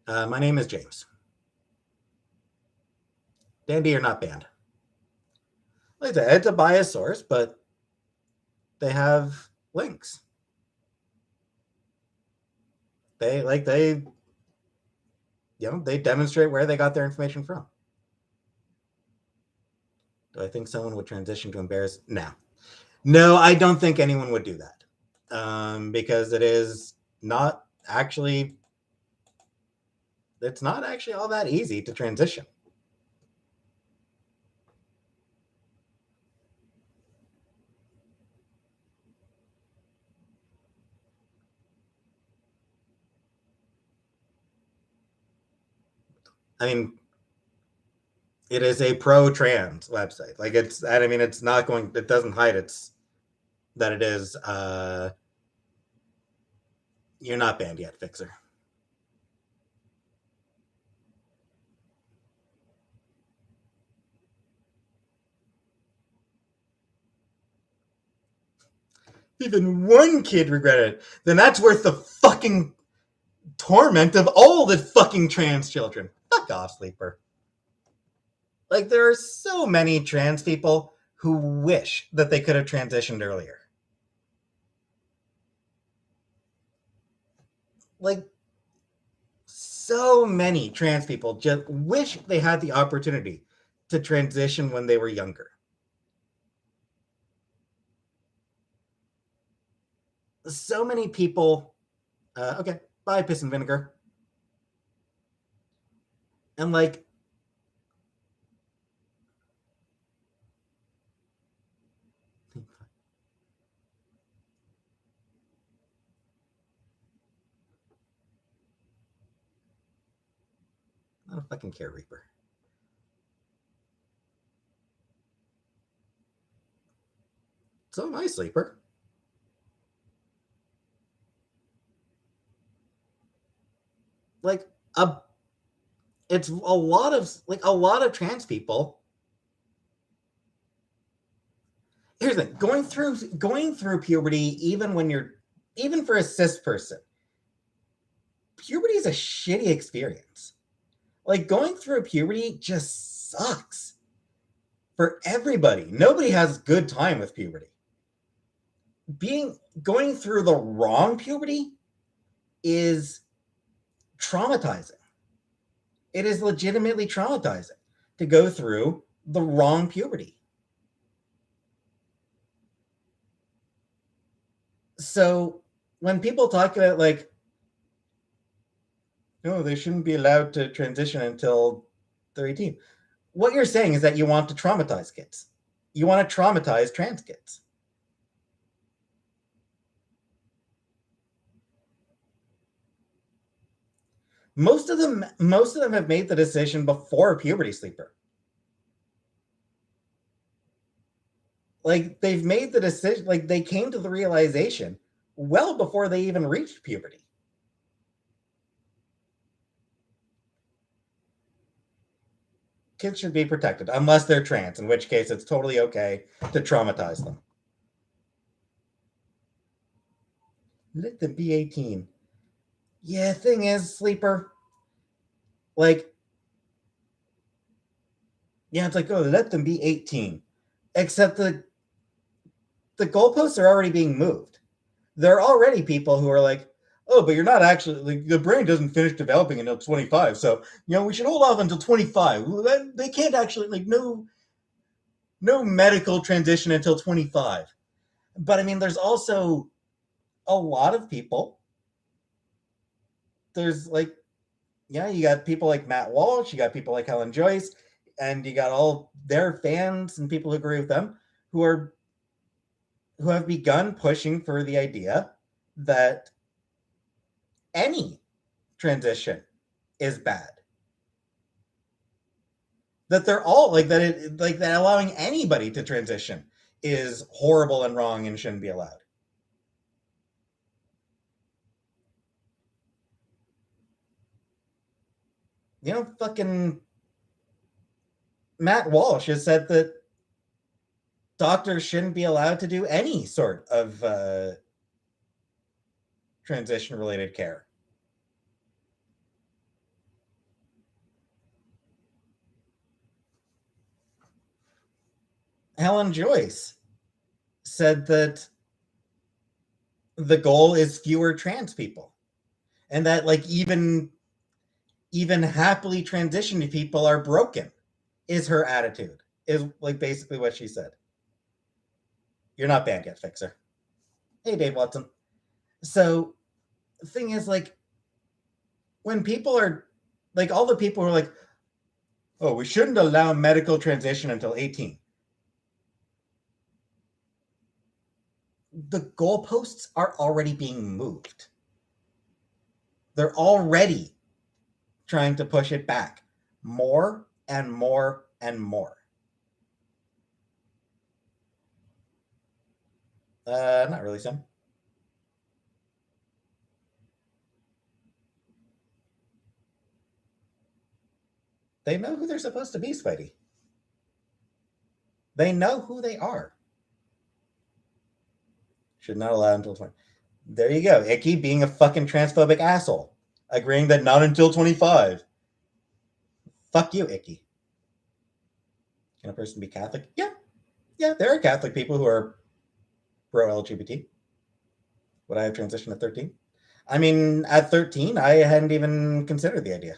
My name is James. Dandy or not banned. Like I said, it's a biased source, but they have links. They demonstrate where they got their information from. Do I think someone would transition to embarrass? No, I don't think anyone would do that, because it is not actually. It's not actually all that easy to transition. I mean, it is a pro-trans website. Like it's, I mean, it's not going. It doesn't hide it's that it is. You're not banned yet, Fixer. Even one kid regretted it, then that's worth the fucking torment of all the fucking trans children. Fuck off, Sleeper. Like, there are so many trans people who wish that they could have transitioned earlier. Like, so many trans people just wish they had the opportunity to transition when they were younger. So many people. Okay, bye, piss and vinegar. And like, not a fucking care reaper. So am I, Sleeper. Like a, it's a lot of trans people. Here's the thing: going through puberty, even for a cis person, puberty is a shitty experience. Like going through puberty just sucks for everybody. Nobody has good time with puberty. Going through the wrong puberty is traumatizing. It is legitimately traumatizing to go through the wrong puberty. So when people talk about like, no, they shouldn't be allowed to transition until they're 18. What you're saying is that you want to traumatize kids. You want to traumatize trans kids. Most of them have made the decision before puberty, Sleeper. Like they've made the decision, like they came to the realization well before they even reached puberty. Kids should be protected unless they're trans, in which case it's totally okay to traumatize them. Let them be 18. Yeah, thing is, Sleeper, like, yeah, it's like, oh, let them be 18. Except the goalposts are already being moved. There are already people who are like, oh, but you're not actually, like, the brain doesn't finish developing until 25. So, we should hold off until 25. They can't actually, like, no no medical transition until 25. But I mean, there's also a lot of people. There's like, yeah, you got people like Matt Walsh, you got people like Helen Joyce, and you got all their fans and people who agree with them who have begun pushing for the idea that any transition is bad. That they're all like that allowing anybody to transition is horrible and wrong and shouldn't be allowed. Fucking Matt Walsh has said that doctors shouldn't be allowed to do any sort of transition related care. Helen Joyce said that the goal is fewer trans people, and that like even happily transitioned people are broken, is her attitude, is like basically what she said. You're not banned yet, Fixer. Hey, Dave Watson. So the thing is, like, when people are like, all the people who are like, oh, we shouldn't allow medical transition until 18. The goalposts are already being moved. They're already trying to push it back more and more and more. Not really, Sam. They know who they're supposed to be, Spidey. They know who they are. Should not allow until 20. There you go. Icky being a fucking transphobic asshole. Agreeing that not until 25. Fuck you, Icky. Can a person be Catholic? Yeah. Yeah, there are Catholic people who are pro LGBT. Would I have transitioned at 13? I mean, at 13, I hadn't even considered the idea.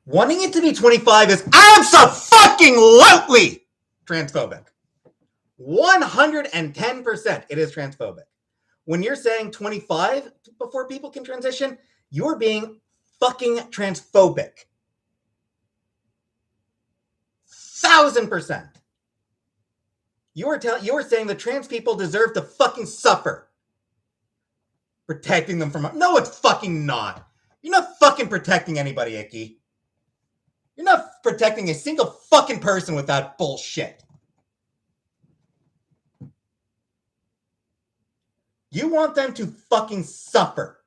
Wanting it to be 25 is abso-fucking-lutely transphobic. 110% it is transphobic. When you're saying 25 before people can transition, you're being fucking transphobic. 1,000%. You are saying that trans people deserve to fucking suffer. Protecting them from... No, it's fucking not. You're not fucking protecting anybody, Icky. You're not protecting a single fucking person with that bullshit. You want them to fucking suffer.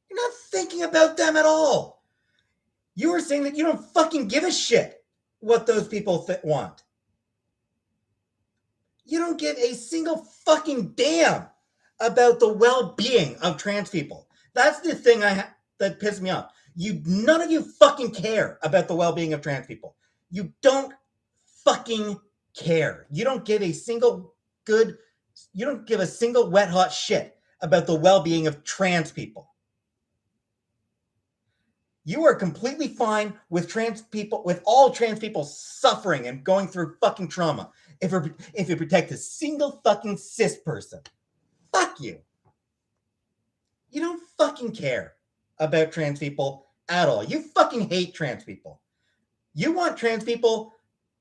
You're not thinking about them at all. You were saying that you don't fucking give a shit what those people want. You don't give a single fucking damn about the well-being of trans people. That's the thing that pisses me off. None of you fucking care about the well-being of trans people. You don't fucking care. You don't give a single wet hot shit about the well-being of trans people. You are completely fine with all trans people suffering and going through fucking trauma. If you protect a single fucking cis person, fuck you. You don't fucking care about trans people at all. You fucking hate trans people. You want trans people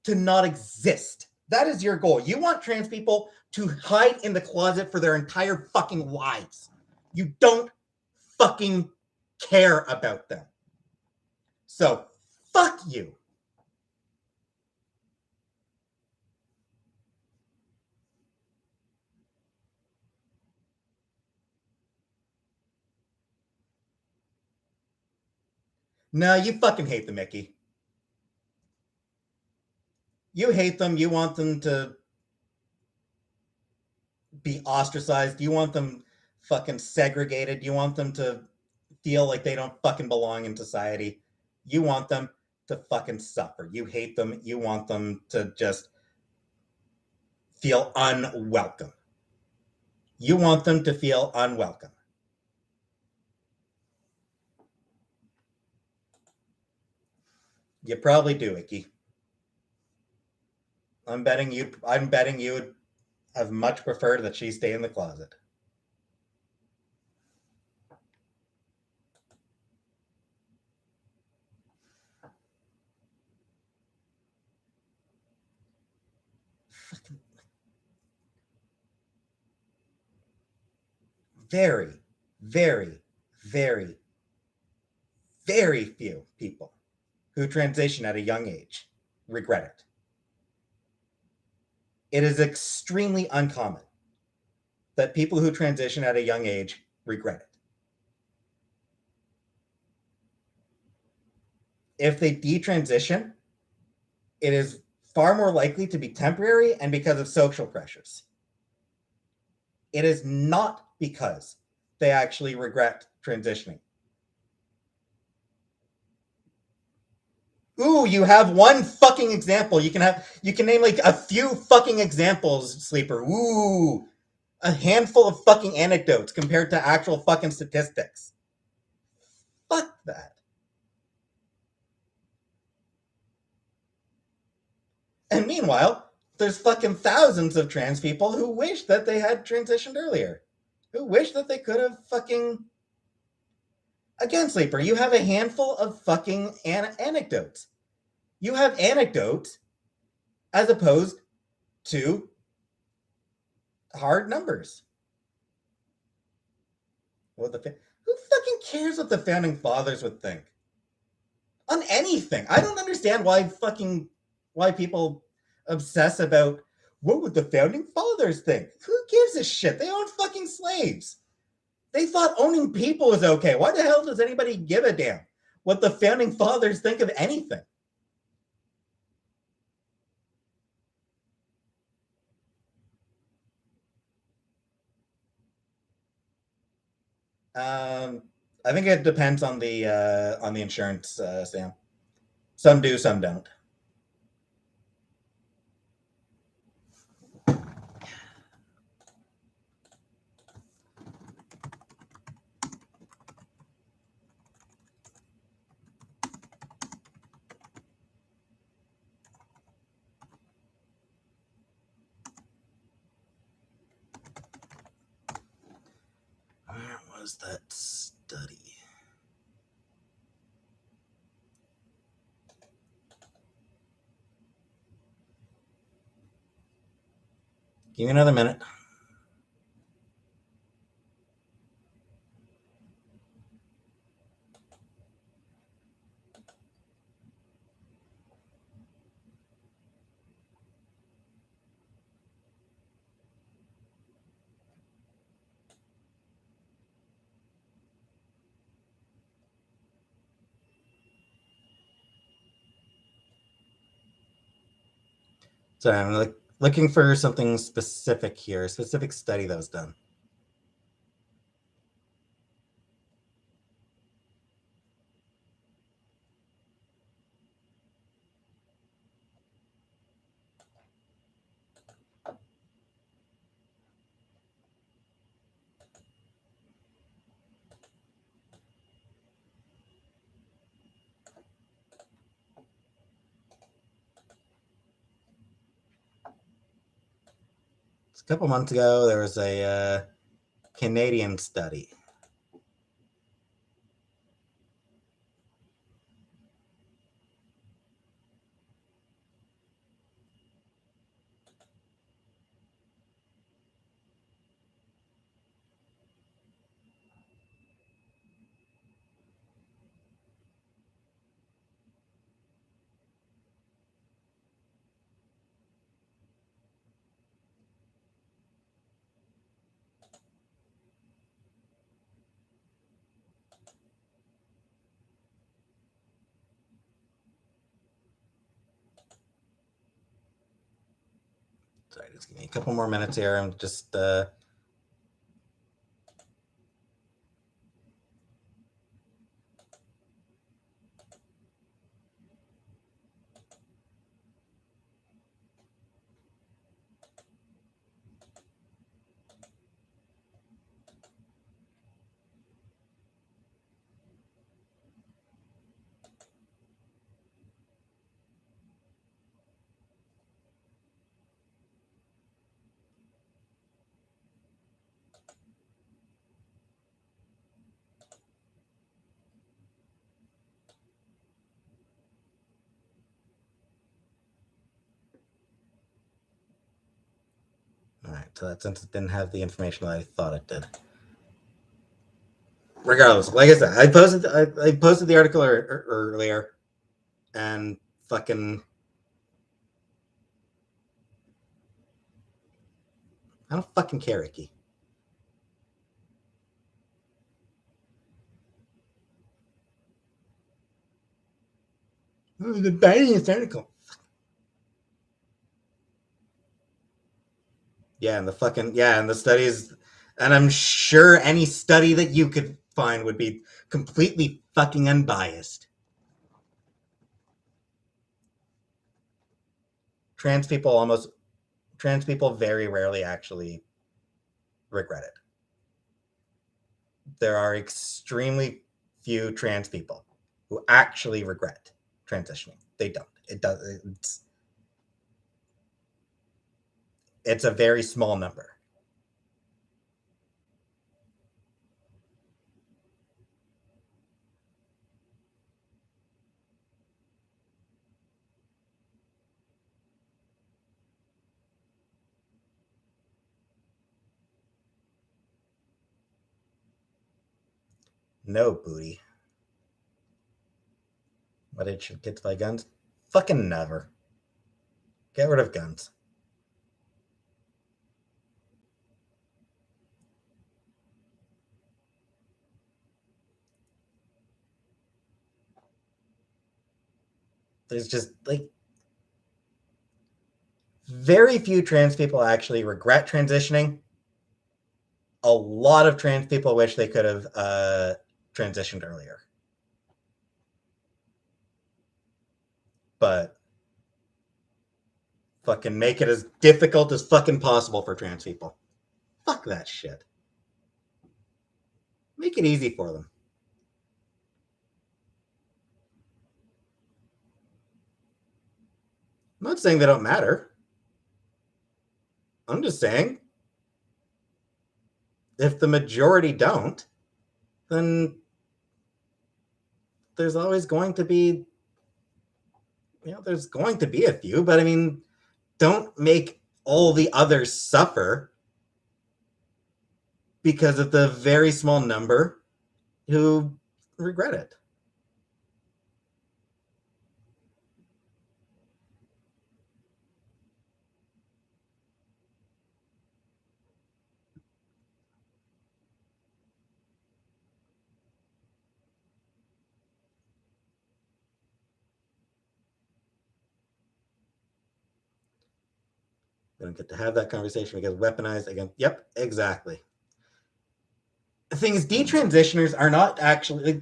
to not exist. That is your goal. You want trans people to hide in the closet for their entire fucking lives. You don't fucking care about them. So, fuck you. No, you fucking hate the Mickey. You hate them. You want them to be ostracized. You want them fucking segregated. You want them to feel like they don't fucking belong in society. You want them to fucking suffer. You hate them. You want them to just feel unwelcome. You want them to feel unwelcome. You probably do, Icky. I'm betting you would have much preferred that she stay in the closet. Very, very, very, very few people who transition at a young age regret it. It is extremely uncommon that people who transition at a young age regret it. If they detransition, it is far more likely to be temporary and because of social pressures. It is not because they actually regret transitioning. Ooh, you have one fucking example. You can name like a few fucking examples, Sleeper. Ooh, a handful of fucking anecdotes compared to actual fucking statistics. Fuck that. And meanwhile, there's fucking thousands of trans people who wish that they had transitioned earlier. Who wish that they could have fucking. Again, Sleeper, you have a handful of fucking anecdotes. You have anecdotes as opposed to hard numbers. What the who fucking cares what the founding fathers would think on anything? I don't understand why people obsess about what would the founding fathers think. Who gives a shit? They own fucking slaves. They thought owning people was okay. Why the hell does anybody give a damn what the founding fathers think of anything? I think it depends on the insurance, Sam. Some do, some don't. Where was that study? Give me another minute. So I'm looking for something specific here, a specific study that was done. A couple months ago, there was a Canadian study. Sorry, just give me a couple more minutes here. I'm just all right. So that since it didn't have the information that I thought it did. Regardless, like I said, I posted the article earlier, and fucking I don't fucking care, Icky. Oh, the Biden article. Yeah, and the studies, and I'm sure any study that you could find would be completely fucking unbiased. Trans people almost trans people very rarely actually regret it. There are extremely few trans people who actually regret transitioning. They don't. It's a very small number. No, booty. But it should get to buy guns? Fucking never. Get rid of guns. There's just like very few trans people actually regret transitioning. A lot of trans people wish they could have transitioned earlier. But fucking make it as difficult as fucking possible for trans people. Fuck that shit. Make it easy for them. I'm not saying they don't matter. I'm just saying if the majority don't, then there's always going to be, there's going to be a few, but I mean, don't make all the others suffer because of the very small number who regret it. They don't get to have that conversation because weaponized again. Yep, exactly. The thing is, detransitioners are not actually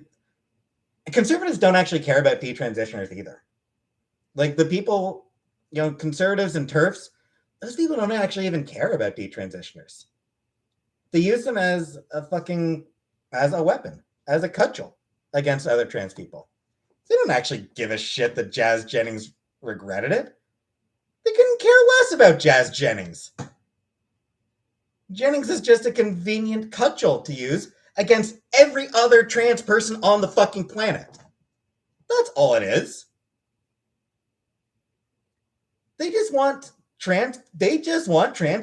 conservatives don't actually care about detransitioners either. Like the people, conservatives and TERFs, those people don't actually even care about detransitioners. They use them as a weapon, as a cudgel against other trans people. They don't actually give a shit that Jazz Jennings regretted it. They couldn't care less about Jazz Jennings. Jennings is just a convenient cudgel to use against every other trans person on the fucking planet. That's all it is. They just want trans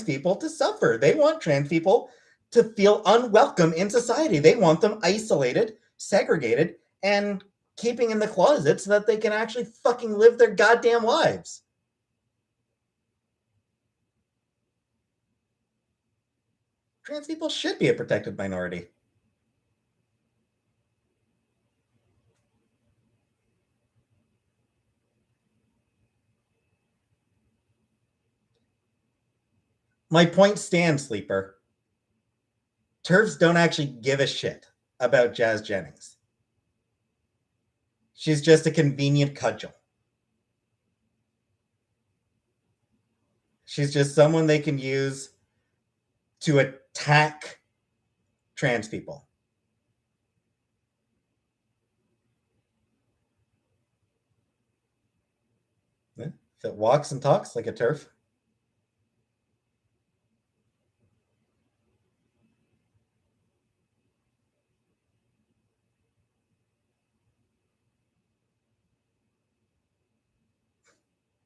people to suffer. They want trans people to feel unwelcome in society. They want them isolated, segregated, and keeping in the closet so that they can actually fucking live their goddamn lives. Trans people should be a protected minority. My point stands, Sleeper. TERFs don't actually give a shit about Jazz Jennings. She's just a convenient cudgel. She's just someone they can use to attack trans people. Yeah. If it walks and talks like a TERF.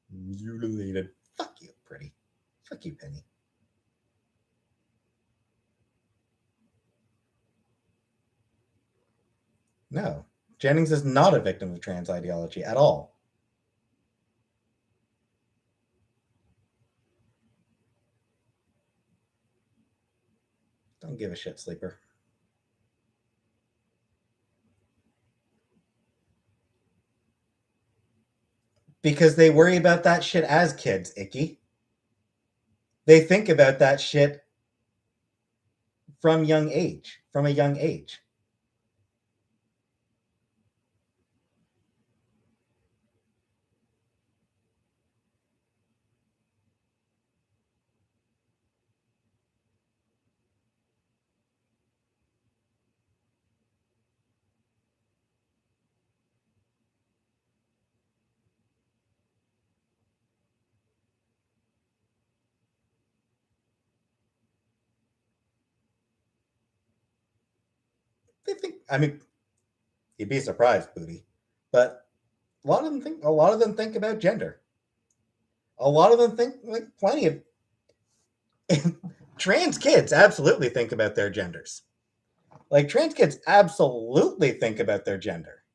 Mutilated. Fuck you, pretty. Fuck you, Penny. No. Jennings is not a victim of trans ideology at all. Don't give a shit, Sleeper. Because they worry about that shit as kids, Icky. They think about that shit from a young age. They think, I mean, you'd be surprised, Booty. But a lot of them think about gender. A lot of them think like plenty of trans kids absolutely think about their genders. Like trans kids absolutely think about their gender.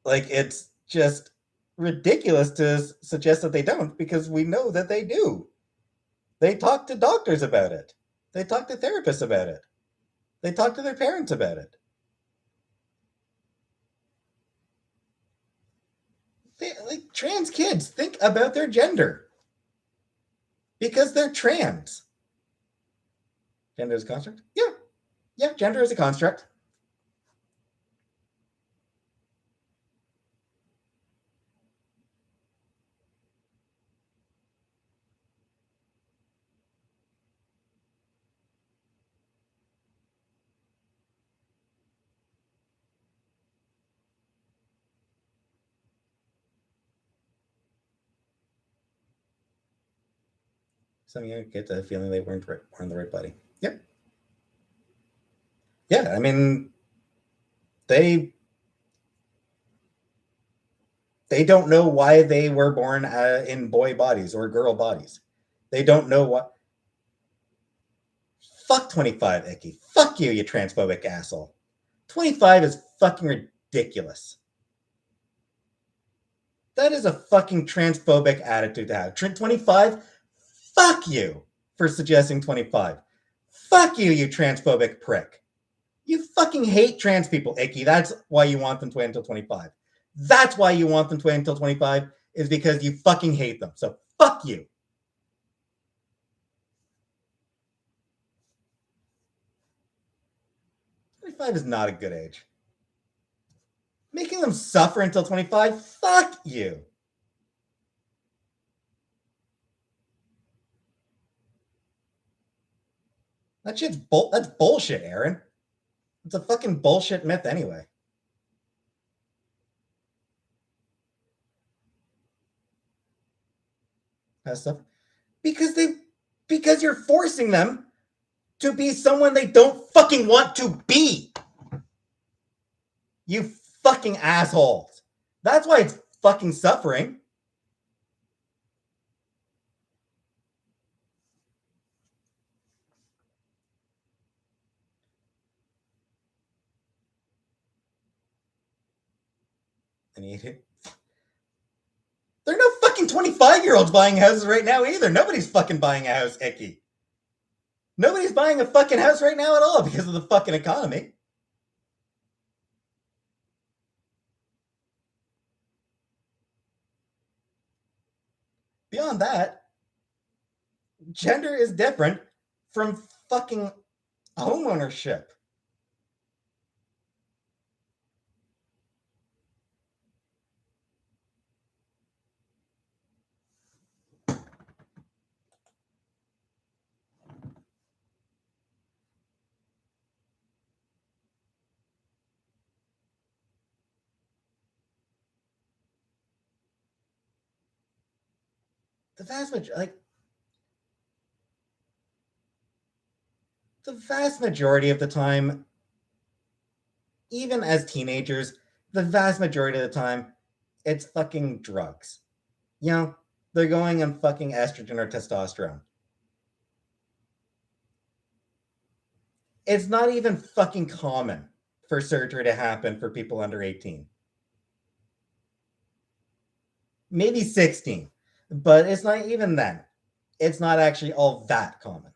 Like it's just ridiculous to suggest that they don't because we know that they do. They talk to doctors about it. They talk to therapists about it. They talk to their parents about it. Like trans kids think about their gender because they're trans. Gender is a construct? Yeah, gender is a construct. Some young kids had a feeling they weren't the right body. Yep. Yeah, I mean, they don't know why they were born in boy bodies or girl bodies. They don't know what. Fuck 25, Icky. Fuck you, you transphobic asshole. 25 is fucking ridiculous. That is a fucking transphobic attitude to have. 25, fuck you for suggesting 25. Fuck you, you transphobic prick. You fucking hate trans people, Icky. That's why you want them to wait until 25. That's why you want them to wait until 25 is because you fucking hate them. So fuck you. 25 is not a good age. Making them suffer until 25, fuck you. That's bullshit, Aaron. It's a fucking bullshit myth anyway. That stuff. Because you're forcing them to be someone they don't fucking want to be. You fucking assholes. That's why it's fucking suffering. And there are no fucking 25-year-olds buying houses right now either. Nobody's fucking buying a house, Icky. Nobody's buying a fucking house right now at all because of the fucking economy. Beyond that, Gender is different from fucking homeownership. The vast majority, like the vast majority of the time, even as teenagers, the vast majority of the time, it's fucking drugs. You know, they're going on fucking estrogen or testosterone. It's not even fucking common for surgery to happen for people under 18. Maybe 16, but it's not even then. It's not actually all that common.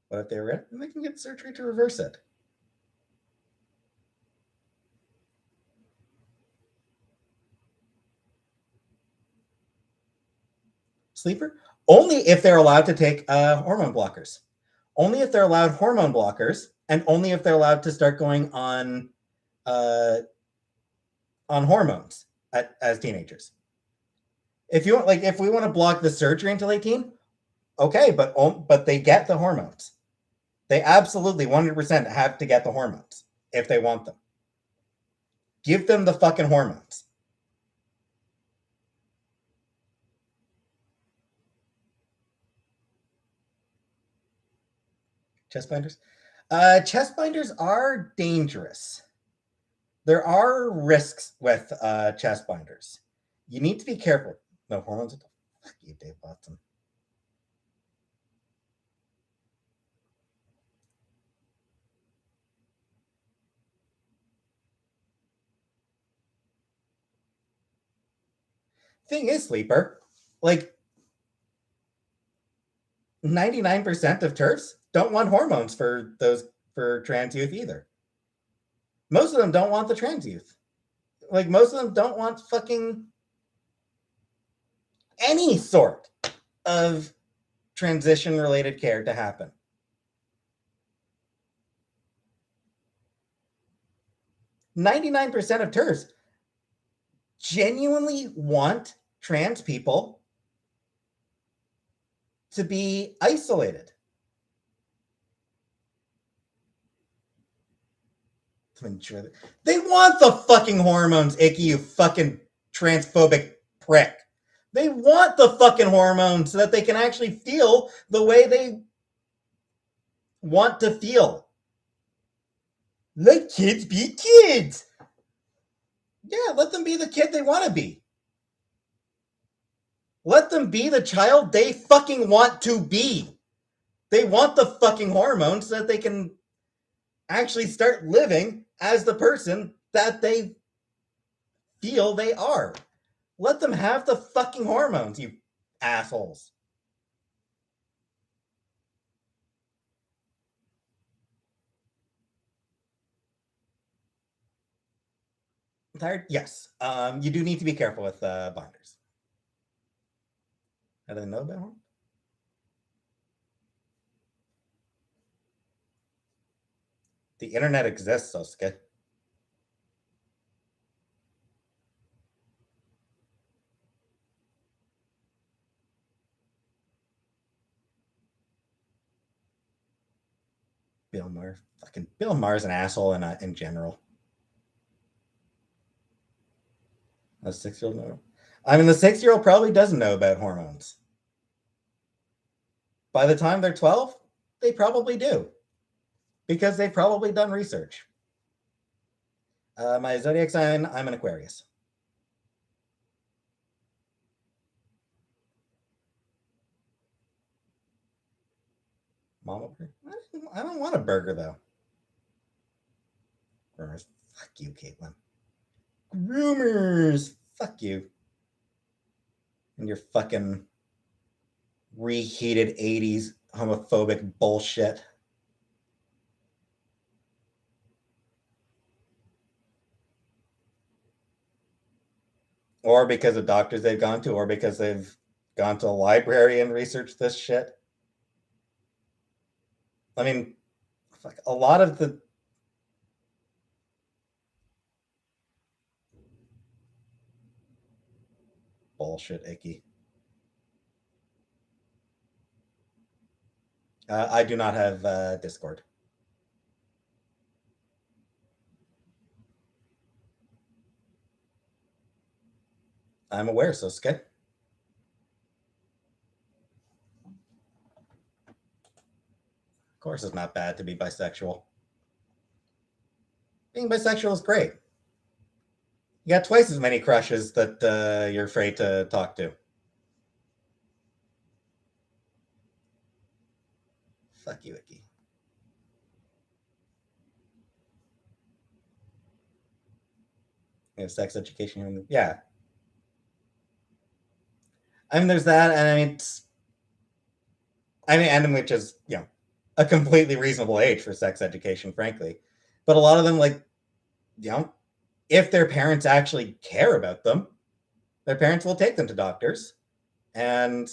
What if they were it? They can get surgery to reverse it. Sleeper? Only if they're allowed to take hormone blockers. Only if they're allowed hormone blockers, and only if they're allowed to start going uh, on hormones as teenagers. If you want, like, if we want to block the surgery until 18, okay, but they get the hormones. They absolutely 100% have to get the hormones if they want them. Give them the fucking hormones. Chest binders? Chest binders are dangerous. There are risks with chest binders. You need to be careful. No hormones. Fuck you, Dave Watson. Thing is, Sleeper, like 99% of TERFs don't want hormones for trans youth either. Most of them don't want the trans youth. Like most of them don't want fucking any sort of transition related care to happen. 99% of TERFs genuinely want trans people to be isolated. They want the fucking hormones, Icky, you fucking transphobic prick. They want the fucking hormones so that they can actually feel the way they want to feel. Let kids be kids. Yeah, let them be the kid they want to be. Let them be the child they fucking want to be. They want the fucking hormones so that they can actually start living as the person that they feel they are. Let them have the fucking hormones, you assholes. Tired? Yes. You do need to be careful with binders. I didn't know about hormones. The internet exists, Osuke. Bill Maher. Fucking Bill Maher's an asshole in general. A 6-year-old know. I mean, the 6-year-old probably doesn't know about hormones. By the time they're 12, they probably do. Because they've probably done research. My zodiac sign, I'm an Aquarius. Mama burger? I don't want a burger, though. Groomers. Fuck you, Caitlin. Groomers. Fuck you. And your fucking reheated 80s homophobic bullshit. Or because of doctors they've gone to, or because they've gone to a library and researched this shit. I mean, fuck, a lot of the bullshit, Icky. I do not have Discord. I'm aware, so Skid. Of course, it's not bad to be bisexual. Being bisexual is great. You got twice as many crushes that you're afraid to talk to. Fuck you, Icky. You know, sex education. Yeah. I mean, there's that, and and which is, a completely reasonable age for sex education, frankly. But a lot of them, like, if their parents actually care about them, their parents will take them to doctors, and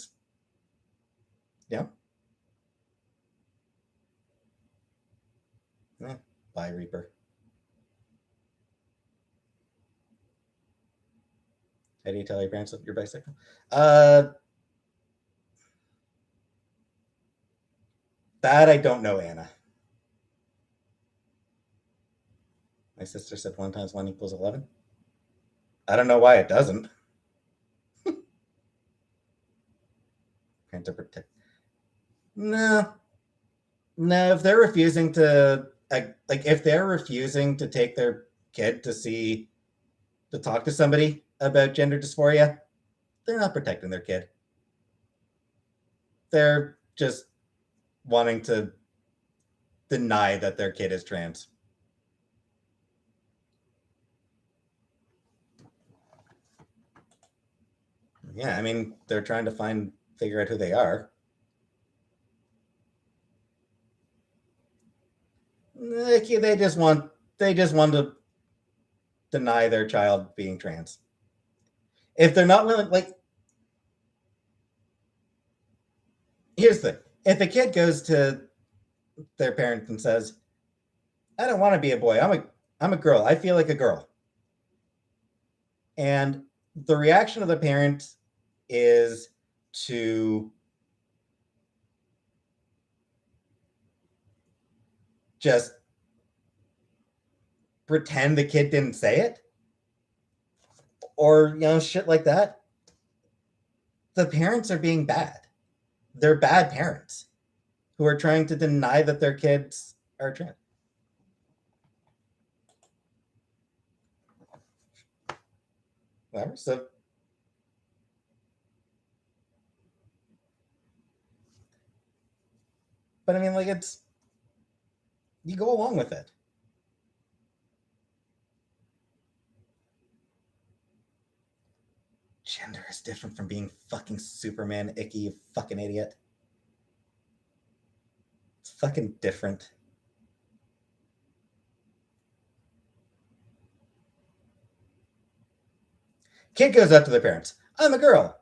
bye, Reaper. How do you tell your parents that you're bisexual? That I don't know, Anna. My sister said 1 times 1 equals 11. I don't know why it doesn't. Parents are protect. No, no. If they're refusing to, if they're refusing to take their kid to talk to somebody about gender dysphoria, they're not protecting their kid. They're just wanting to deny that their kid is trans. Yeah, I mean, they're trying to figure out who they are. They just want to deny their child being trans. If they're not willing, like, here's the thing: if a kid goes to their parents and says, "I don't want to be a boy. I'm a girl. I feel like a girl," and the reaction of the parent is to just pretend the kid didn't say it, or shit like that, the parents are being bad. They're bad parents who are trying to deny that their kids are trans. Whatever. So, but I mean, like, you go along with it. Gender is different from being fucking Superman, Icky, you fucking idiot. It's fucking different. Kid goes up to their parents. I'm a girl.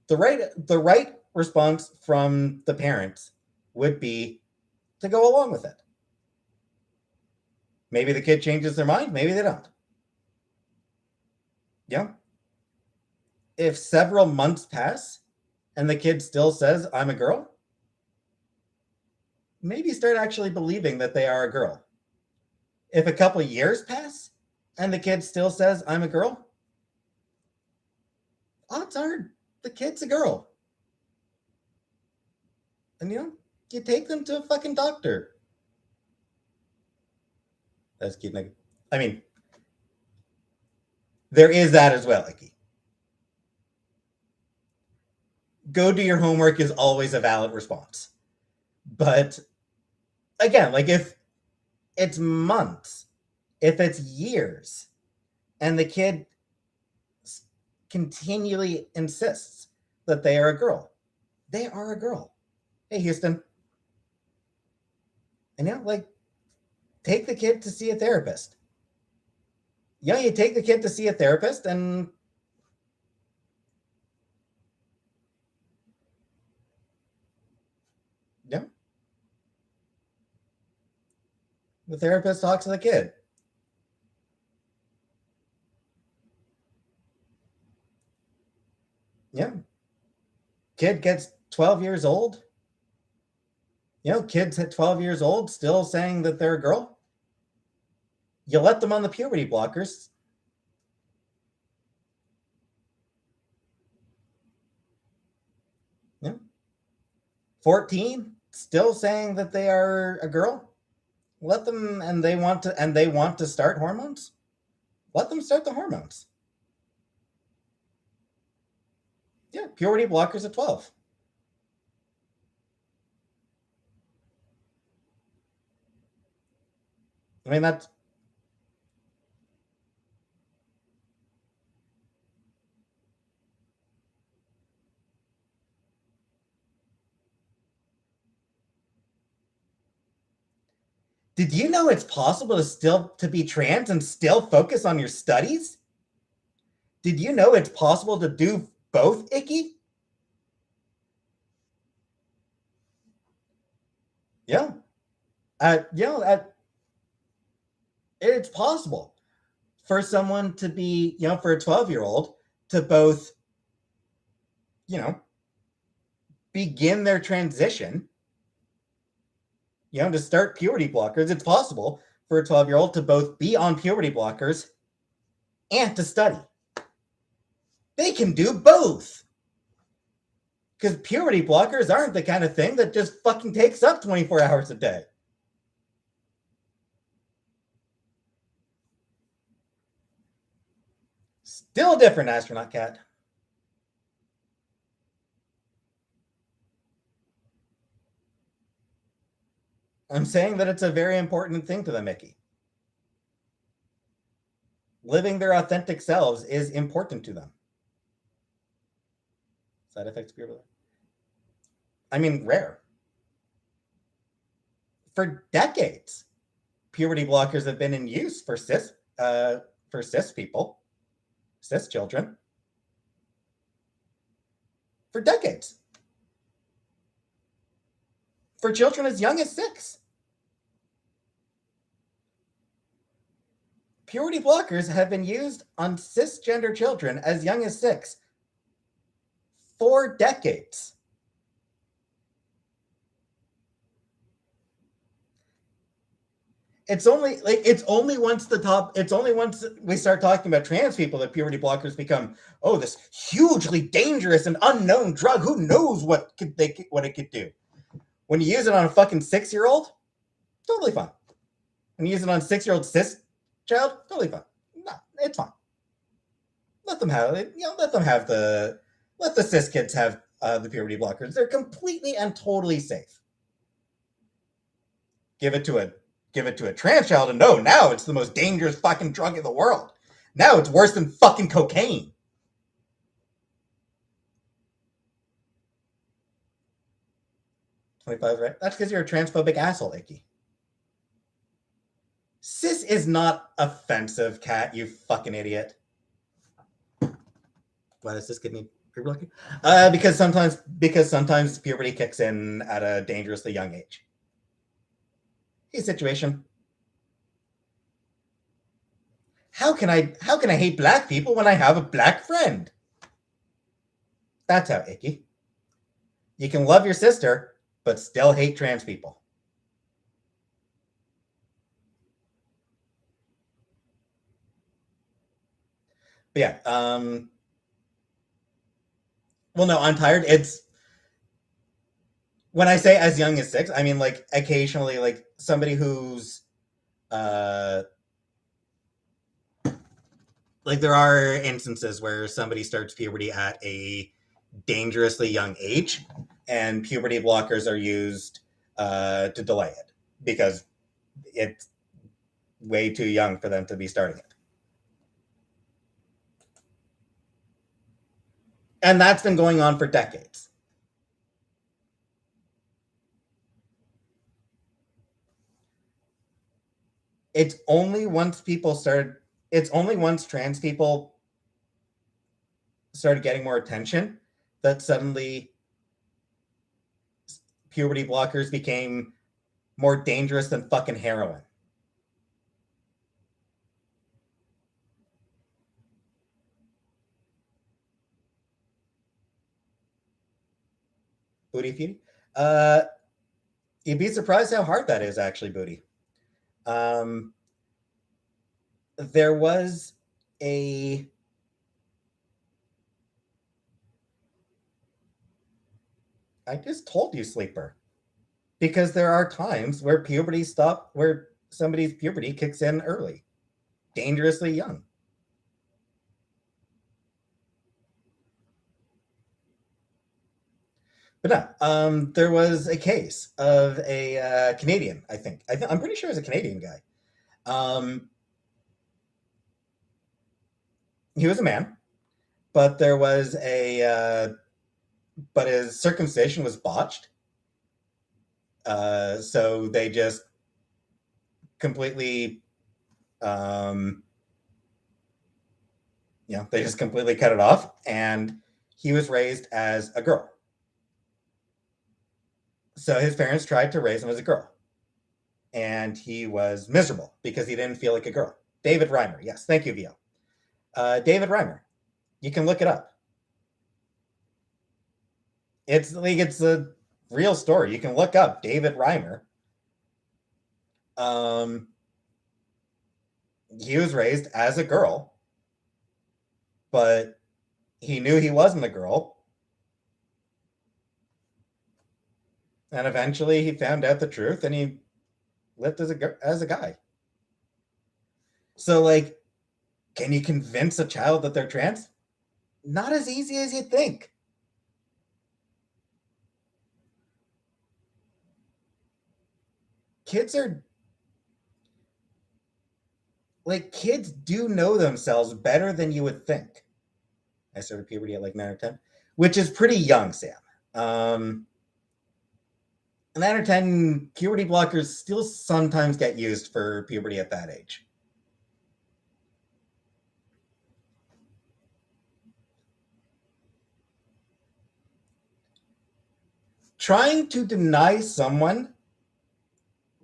The right response from the parents would be to go along with it. Maybe the kid changes their mind. Maybe they don't. Yeah. If several months pass and the kid still says, I'm a girl, maybe start actually believing that they are a girl. If a couple of years pass and the kid still says, I'm a girl, odds are the kid's a girl. And you take them to a fucking doctor. That's cute. I mean, there is that as well, Icky. Go do your homework is always a valid response. But again, like, if it's months, if it's years, and the kid continually insists that they are a girl, they are a girl. Hey, Houston. And like, take the kid to see a therapist. You take the kid to see a therapist, and The therapist talks to the kid. Yeah. Kid gets 12 years old. Kids at 12 years old still saying that they're a girl. You let them on the puberty blockers. Yeah. 14 still saying that they are a girl. Let them, and they want to start hormones. Let them start the hormones. Yeah, puberty blockers at 12. I mean, that's. Did you know it's possible to be trans and still focus on your studies? Did you know it's possible to do both, Icky? Yeah. It's possible for someone to be, for a 12-year-old to both, you know, begin their transition, to start puberty blockers. It's possible for a 12-year-old to both be on puberty blockers and to study. They can do both. Because puberty blockers aren't the kind of thing that just fucking takes up 24 hours a day. Still different, astronaut cat. I'm saying that it's a very important thing to them, Mickey. Living their authentic selves is important to them. Side effects of puberty. I mean, rare. For decades, puberty blockers have been in use for cis people, cis children, for decades. For children as young as 6. Puberty blockers have been used on cisgender children as young as 6 for decades. It's only once we start talking about trans people that puberty blockers become, oh, this hugely dangerous and unknown drug. Who knows what it could do? When you use it on a fucking 6-year-old, totally fine. When you use it on a 6-year-old cis child, totally fine. No, it's fine. Let them have it. Let the cis kids have the puberty blockers. They're completely and totally safe. Give it to a trans child, and no, now it's the most dangerous fucking drug in the world. Now it's worse than fucking cocaine. 25, right? That's because you're a transphobic asshole, Icky. Cis is not offensive, cat, you fucking idiot. Why does this kid need puberty? Because sometimes puberty kicks in at a dangerously young age. Hey, situation. How can I hate black people when I have a black friend? That's how, Icky. You can love your sister, but still hate trans people. But yeah, well, no, I'm tired. It's when I say as young as 6, I mean like occasionally, like somebody who's like there are instances where somebody starts puberty at a dangerously young age, and puberty blockers are used to delay it because it's way too young for them to be starting it. And that's been going on for decades. It's only once trans people started getting more attention that suddenly puberty blockers became more dangerous than fucking heroin. Booty Feudy. Uh, you'd be surprised how hard that is, actually, Booty. Um, there was a I just told you, sleeper, because there are times where where somebody's puberty kicks in early, dangerously young. But no, there was a case of a Canadian. I'm pretty sure it was a Canadian guy. Um, he was a man, but there was but his circumcision was botched. So they just completely, um, they just completely cut it off, and he was raised as a girl. So his parents tried to raise him as a girl, and he was miserable because he didn't feel like a girl. David Reimer, yes, thank you, VL. David Reimer, you can look it up. It's a real story. You can look up David Reimer. Um, he was raised as a girl, but he knew he wasn't a girl. And eventually he found out the truth and he lived as a guy. So, like, can you convince a child that they're trans? Not as easy as you think. Kids are kids do know themselves better than you would think. I started puberty at like 9 or 10, which is pretty young, Sam. 9 or 10, puberty blockers still sometimes get used for puberty at that age. Trying to deny someone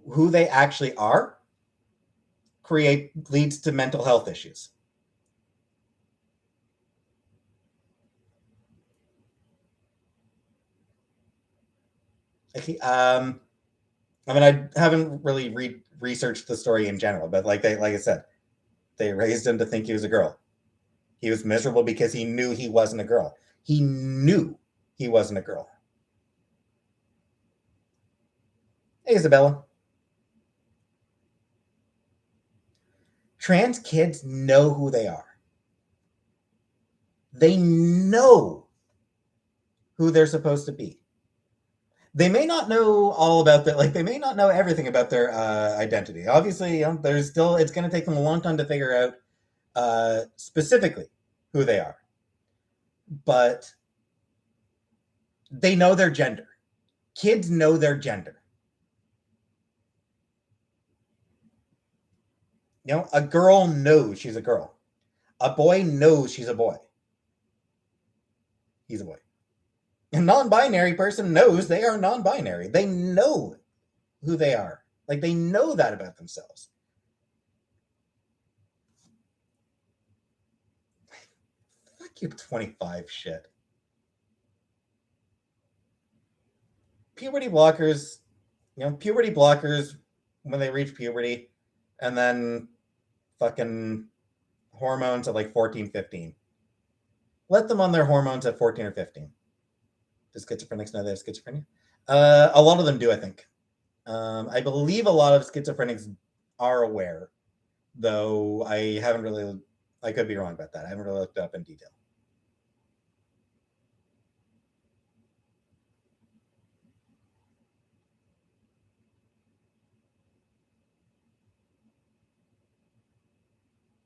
who they actually are leads to mental health issues. I mean, I haven't really researched the story in general, but like I said, they raised him to think he was a girl. He was miserable because he knew he wasn't a girl. He knew he wasn't a girl. Hey, Isabella. Trans kids know who they are. They know who they're supposed to be. They may not know all about that. Like, they may not know everything about their identity. Obviously, there's still, it's going to take them a long time to figure out specifically who they are. But they know their gender. Kids know their gender. A girl knows she's a girl. A boy knows she's a boy. He's a boy. A non-binary person knows they are non-binary. They know who they are. Like, they know that about themselves. Fuck you, 25 shit. Puberty blockers, when they reach puberty, and then fucking hormones at like 14, 15. Let them on their hormones at 14 or 15. Do schizophrenics know they have schizophrenia? A lot of them do, I think. I believe a lot of schizophrenics are aware, though I could be wrong about that. I haven't really looked it up in detail.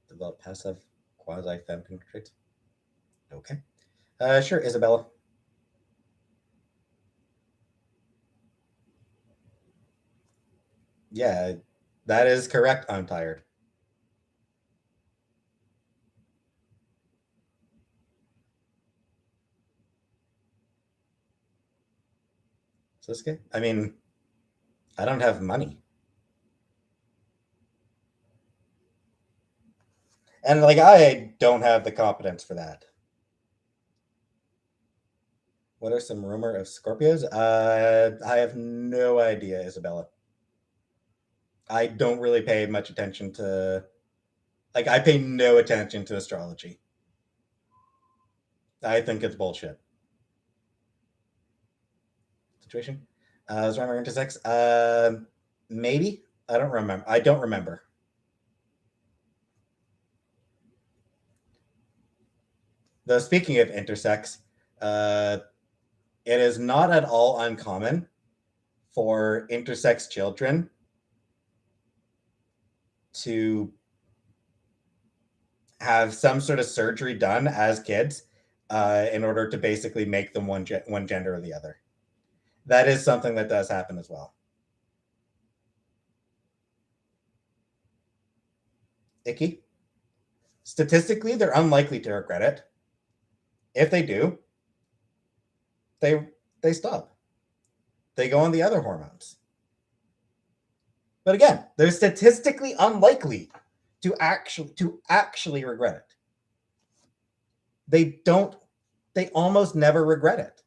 Develop passive quasi-feminine traits. Okay. Sure, Isabella. Yeah, that is correct. I'm tired. Siska? I mean, I don't have money. And like I don't have the competence for that. What are some rumor of Scorpios? I have no idea, Isabella. I don't really pay much attention to, like, I pay no attention to astrology. I think it's bullshit. Situation. Is Reimer intersex? Maybe. I don't remember. I don't remember. Though speaking of intersex, uh, it is not at all uncommon for intersex children to have some sort of surgery done as kids in order to basically make them one gender or the other. That is something that does happen as well. Icky. Statistically, they're unlikely to regret it. If they do, they stop. They go on the other hormones. But again, they're statistically unlikely to actually regret it. They don't. They almost never regret it.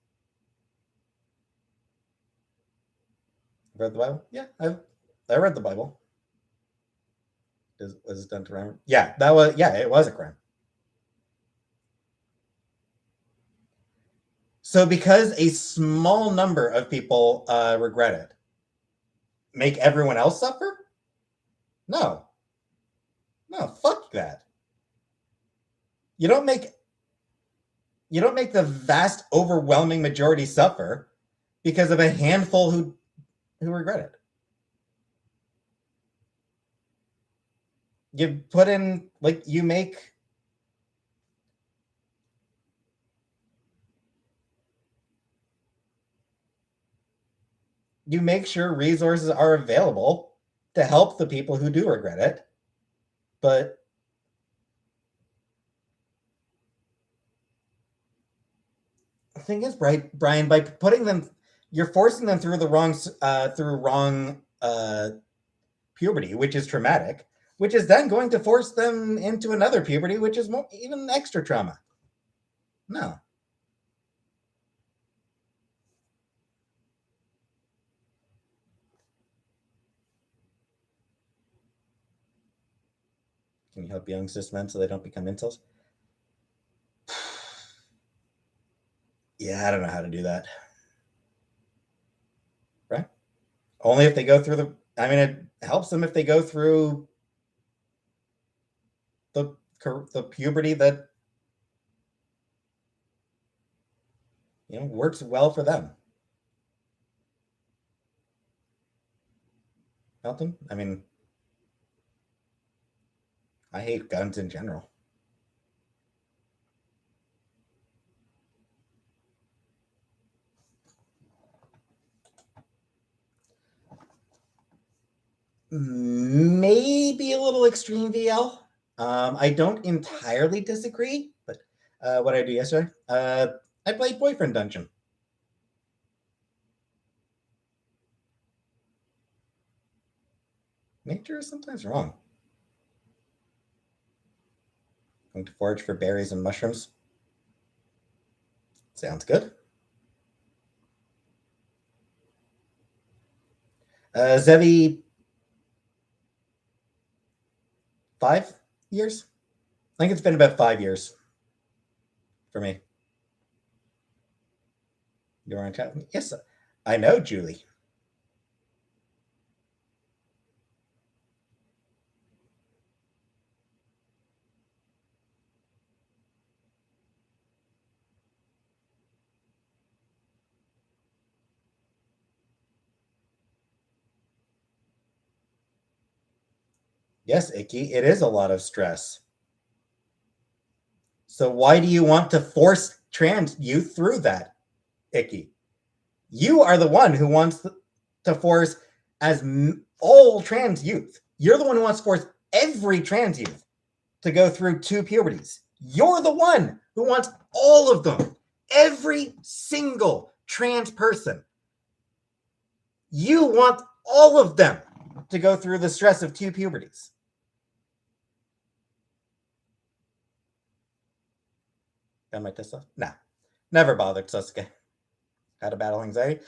Read the Bible? Yeah, I read the Bible. Was it done to remember? Yeah, that was. Yeah, it was a crime. So because a small number of people regret it, make everyone else suffer? No, no, fuck that. You don't make the vast, overwhelming majority suffer because of a handful who regret it. You put in, like, you make sure resources are available to help the people who do regret it. But the thing is, Brian, by putting them, you're forcing them through the wrong puberty, which is traumatic, which is then going to force them into another puberty, which is even extra trauma. No. Can you help young cis men so they don't become incels? Yeah, I don't know how to do that. Right? Only if they go through the. I mean, it helps them if they go through the puberty that works well for them. Help I mean, I hate guns in general. Maybe a little extreme VL. I don't entirely disagree, but what I do yesterday, I played Boyfriend Dungeon. Nature is sometimes wrong. Going to forage for berries and mushrooms. Sounds good. Zevi, 5 years? I think it's been about 5 years for me. You're on chat with me? Yes, I know, Julie. Yes, Icky, it is a lot of stress. So why do you want to force trans youth through that, Icky? You are the one who wants to force all trans youth. You're the one who wants to force every trans youth to go through 2 puberties. You're the one who wants all of them. Every single trans person. You want all of them to go through the stress of 2 puberties. Got my test off? Nah. Never bothered, Sasuke. how to battle anxiety.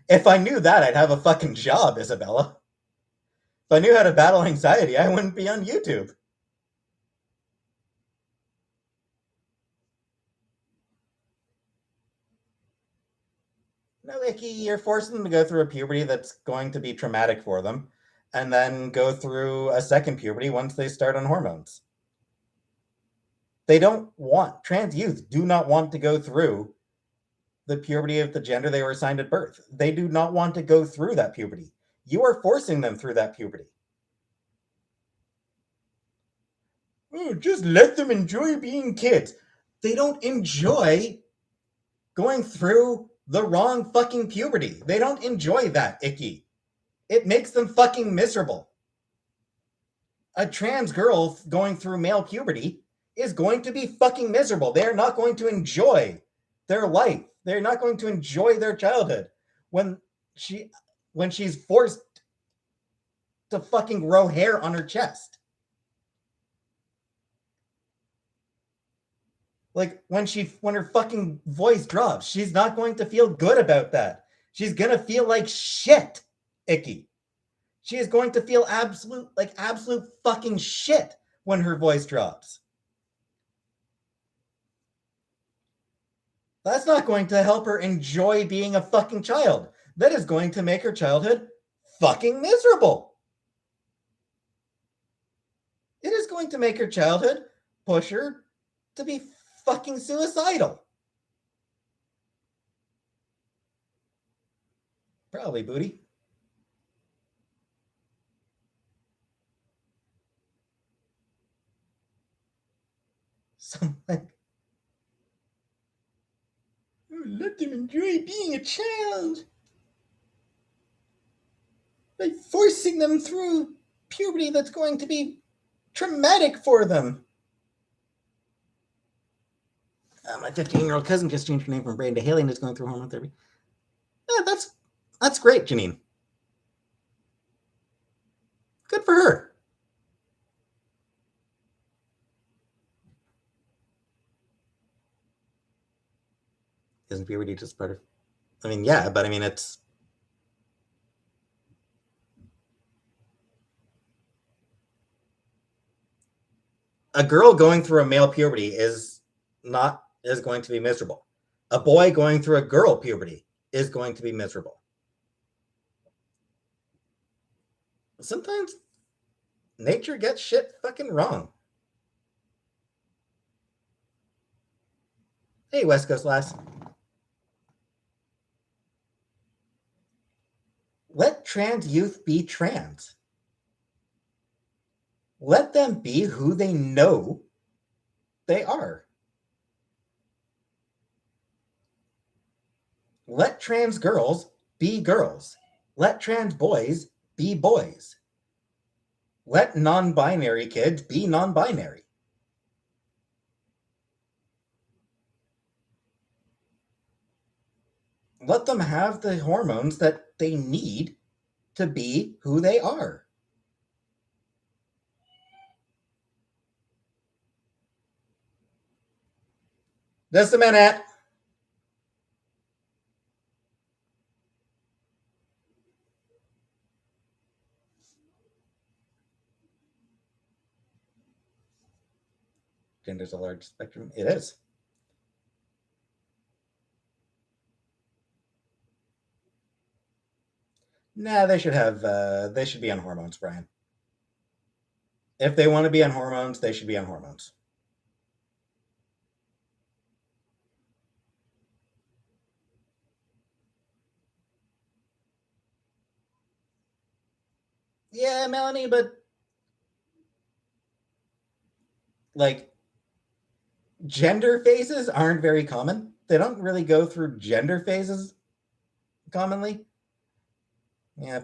If I knew that, I'd have a fucking job, Isabella. If I knew how to battle anxiety, I wouldn't be on YouTube. No, Icky, you're forcing them to go through a puberty that's going to be traumatic for them, and then go through a second puberty once they start on hormones. They don't want, trans youth do not want to go through the puberty of the gender they were assigned at birth. They do not want to go through that puberty. You are forcing them through that puberty. Oh, just let them enjoy being kids. They don't enjoy going through the wrong fucking puberty. They don't enjoy that, Icky. It makes them fucking miserable. A trans girl going through male puberty is going to be fucking miserable. They're not going to enjoy their life. They're not going to enjoy their childhood when she's forced to fucking grow hair on her chest. Like when her fucking voice drops, she's not going to feel good about that. She's gonna feel like shit, Icky. She is going to feel absolute fucking shit when her voice drops. That's not going to help her enjoy being a fucking child. That is going to make her childhood fucking miserable. It is going to make her childhood push her to be fucking suicidal. Probably, booty. Something. Let them enjoy being a child by forcing them through puberty that's going to be traumatic for them. My 15-year-old cousin just changed her name from Braden to Haley and is going through hormone therapy. Yeah, that's great, Janine. Good for her. Isn't puberty just part of? I mean, yeah, but I mean, it's a girl going through a male puberty is going to be miserable. A boy going through a girl puberty is going to be miserable. Sometimes nature gets shit fucking wrong. Hey, West Coast lass. Let trans youth be trans. Let them be who they know they are. Let trans girls be girls. Let trans boys be boys. Let non-binary kids be non-binary. Let them have the hormones that they need to be who they are. Just a minute. Gender's a large spectrum. It is. Nah, they should be on hormones, Brian. If they want to be on hormones, they should be on hormones. Yeah, Melanie, but like gender phases aren't very common. They don't really go through gender phases commonly. Yeah,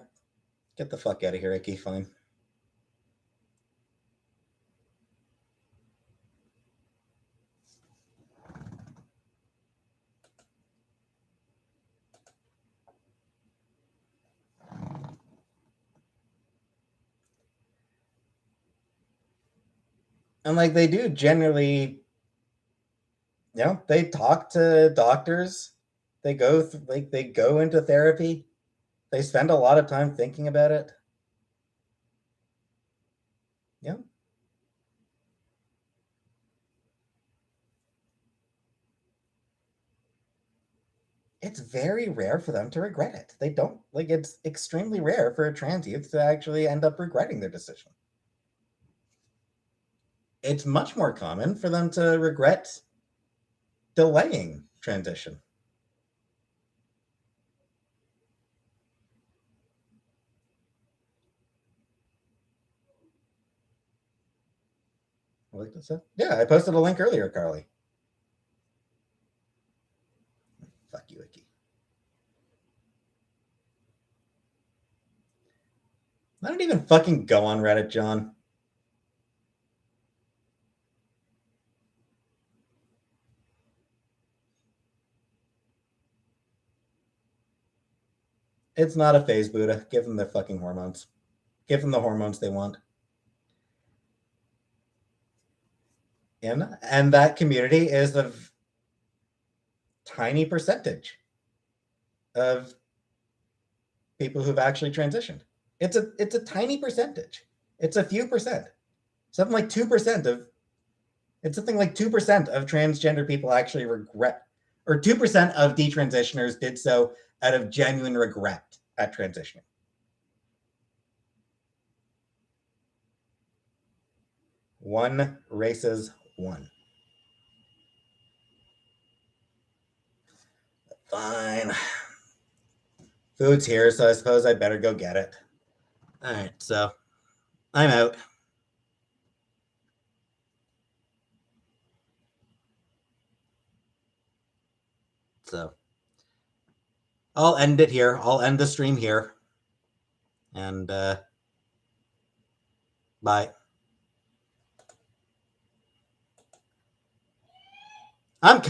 get the fuck out of here, Icky. Fine. And like they do generally, they talk to doctors They go into therapy. They spend a lot of time thinking about it. Yeah. It's very rare for them to regret it. They don't like it's extremely rare for a trans youth to actually end up regretting their decision. It's much more common for them to regret delaying transition. Like this. Yeah, I posted a link earlier, Carly. Fuck you, Icky. I don't even fucking go on Reddit, John. It's not a phase, Buddha. Give them their fucking hormones. Give them the hormones they want. And that community is a tiny percentage of people who've actually transitioned. It's a tiny percentage. It's a few percent. Something like 2% of it's something like 2% of transgender people actually regret, or 2% of detransitioners did so out of genuine regret at transitioning. One races one. Fine. Food's here, so I suppose I better go get it. All right, so I'm out. So I'll end it here. I'll end the stream here. And bye. I'm